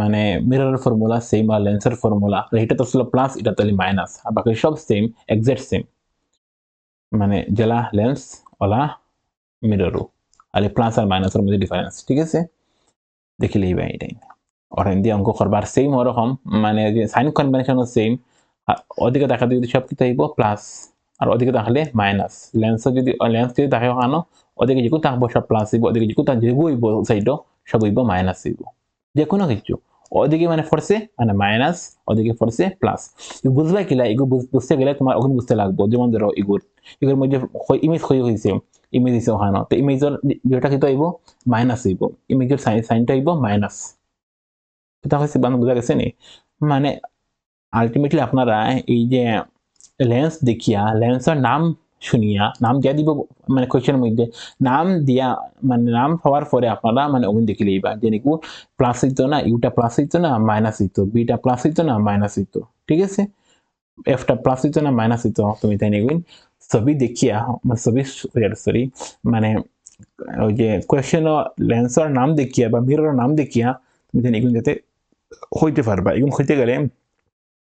A: মানে মিররের ফর্মুলা সেম আর লেন্সের ফর্মুলা এটা তো আসলে প্লাস এটা তো মাইনাস আর বাকি সব সেম এক্সাক্ট সেম মানে যেটা লেন্স ওলা মিররও আর প্লাস আর মাইনাসের মধ্যে ডিফারেন্স ঠিক আছে দেখিলেই বা এটাই ওরা দিয়ে অঙ্ক করবার সেম ওরকম মানে যে সাইন কনভেনশনও সেম ওদিকে দেখা যদি সব কিছু হইব প্লাস আর ওদিকে তাহলে মাইনাস লেন্স যদি দেখে ওখানো ওদিকে যেগুলো থাকবো সব প্লাস হইব ওদিকে যেগুলো যেগুলো হইব সাইডও সব হইব মাইনাস হইব যে কোনো কিছু ওদিকে মানে ফোর্সে মানে মাইনাস ওদিকে ফোর্সে প্লাস বুঝবা কিলা এগুলো বুঝতে গেলে তোমার ওখানে বুঝতে লাগবো যেমন ধরো এগুলোর মধ্যে ইমেজ হয়েছে ইমেজ দিছে ওখানো তো ইমেজের যেটা কিন্তু হইব মাইনাস হইব ইমেজের সাইনটা হইব মাইনাস কথা হয়েছে বোঝা গেছে নি মানে আলটিমেটলি আপনারা এই যে লেন্স দেখিয়া লেন্সের নাম শুনিয়া নাম দিয়া দিব মানে কোয়েশ্চেনের মধ্যে নাম দিয়া মানে নাম হওয়ার পরে আপনারা মানে ওগুন দেখে লইবা যে নাকি প্লাস হইতো না ইউটা প্লাস হইতো না মাইনাস হইতো বিটা প্লাস হইতো না মাইনাস হইতো ঠিক আছে এফটা প্লাস হইতো না মাইনাস হইতো তুমি তাই নেগুন ছবি দেখিয়া মানে ছবি সরি মানে ওই যে কোয়েশ্চেন লেন্সের নাম দেখিয়া বা মিররের নাম দেখিয়া তুমি তাই নেগুন যাতে হইতে পারবা এগুন হইতে গেলে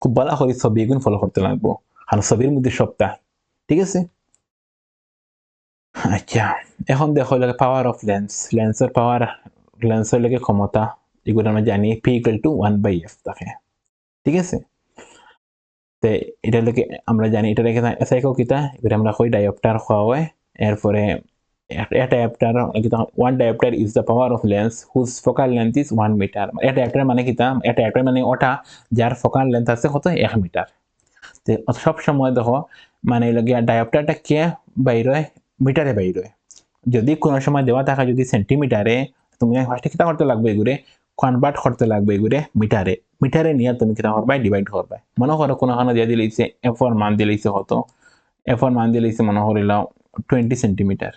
A: খুব ভালো করে ছবি এগুন ফলো করতে লাগবো আর ছবির মধ্যে সবটা ঠিক আছে আচ্ছা এখন দেখো পাওয়ার অফ লেন্সের পাওয়ার লেন্সের লেগে ক্ষমতা এগুলো আমরা জানি পি ইকুয়াল টু 1/f থাকে ঠিক আছে তো এটা লেগে আমরা জানি এটা লেগে এসআইকো কিতা এগুলো আমরা কই ডায়োপ্টার খাওয়া হয় এরপরে a diopter one diopter is the power of lens whose focal length is 1 meter a diopter মানে কিতা a diopter মানে ওটা যার ফোকাল লেন্থ আছে কত 1 মিটার তো সব সময় দেখো মানে লাগিয়া ডায়োপ্টারটা কে বাইরে মিটারে বাইরে যদি কোনো সময় দেওয়া থাকে যদি সেন্টিমিটারে তুমি ফার্স্টে কিতা করতে লাগবে এগুলো কনভার্ট করতে লাগবে এগুলো মিটারে মিটারে নিয়ে তুমি কিতা করবা ডিভাইড করবা মনে করো কোনখানে দিয়ে দিলেছে f1 মান দিলেছে কত f1 মান দিলেছে মনে করিল 20 সেন্টিমিটার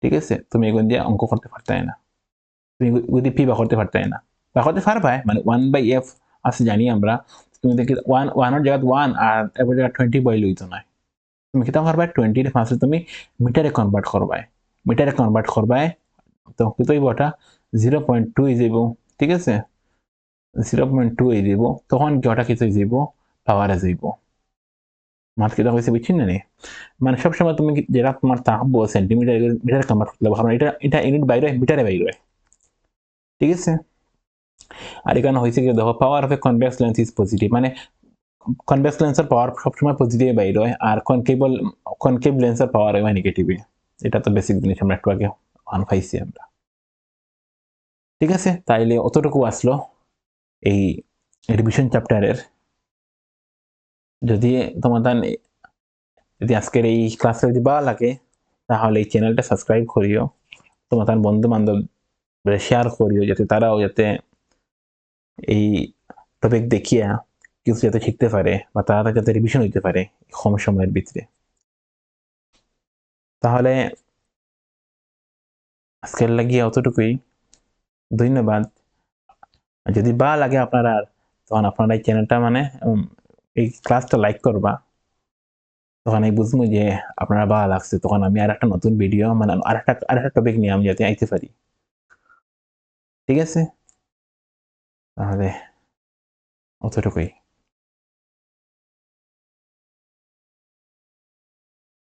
A: ঠিক আছে তুমি এগুলো দিয়ে অঙ্ক করতে পারতে না তুমি যদি পি বা করতে পারতে না বা করতে পারবা মানে 1/f আছে জানি আমরা তুমি দেখি 1 এর জায়গা 1 আর এর জায়গা 20 বই লইতো না তুমি কিতা করবা 20 এর ফার্স্টে তুমি মিটারে কনভার্ট করবা তো কত হইব ওটা 0.2 যাব ঠিক আছে 0.2 এই দিব তখন কি ওটা কিছু যাব পাওয়ারে যাব মাত কিতা কইছে বুঝছিস না মানে সব সময় তুমি যেটা তোমার থাকবো সেন্টিমিটার মিটারে কনভার্ট করতে পারো এটা এটা ইউনিট বাইরে মিটারে বাইরে ঠিক আছে আর এখানে হয়েছে কি দেখো power of A convex lens is positive মানে কনভেক্স লেন্সের পাওয়ার সবসময় পজিটিভ বাইরে হয় আর কনকেভ লেন্সের পাওয়ার হয় নেগেটিভ এটা তো বেসিক জিনিস আমরা একটু আগে পাইছি আমরা ঠিক আছে তাইলে অতটুকু আসলো এই রিভিশন চ্যাপ্টারের যদি তোমাদের যদি আজকের এই ক্লাসটা যদি ভালো লাগে তাহলে এই চ্যানেলটা সাবস্ক্রাইব করিও তোমাদের বন্ধু বান্ধব শেয়ার করিও যাতে তারাও যাতে এই টপিক দেখিয়া কিছু যাতে শিখতে পারে বা তারা যাতে রিভিশন হইতে পারে কম সময়ের ভিতরে তাহলে আজকের লাগিয়ে অতটুকুই ধন্যবাদ যদি ভালো লাগে আপনারা তখন আপনারা এই চ্যানেলটা মানে এই ক্লাসটা লাইক করবা তখন আমি বুঝবো যে আপনারা ভালো লাগছে তখন আমি আর একটা নতুন ভিডিও মানে আরেকটা টপিক নিয়ে আমি যাতে আইতে পারি ঠিক আছে তাহলে অতটুকুই